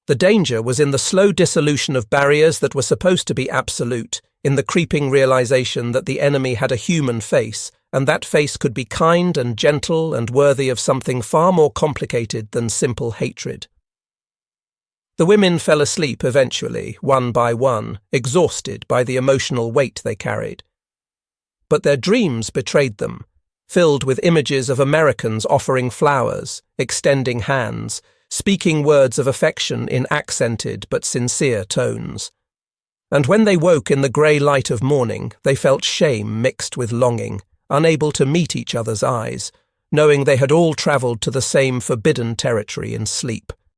Speaker 1: The danger was in the slow dissolution of barriers that were supposed to be absolute, in the creeping realization that the enemy had a human face, and that face could be kind and gentle and worthy of something far more complicated than simple hatred. The women fell asleep eventually, one by one, exhausted by the emotional weight they carried. But their dreams betrayed them, filled with images of Americans offering flowers, extending hands, speaking words of affection in accented but sincere tones. And when they woke in the grey light of morning, they felt shame mixed with longing, unable to meet each other's eyes, knowing they had all travelled to the same forbidden territory in sleep.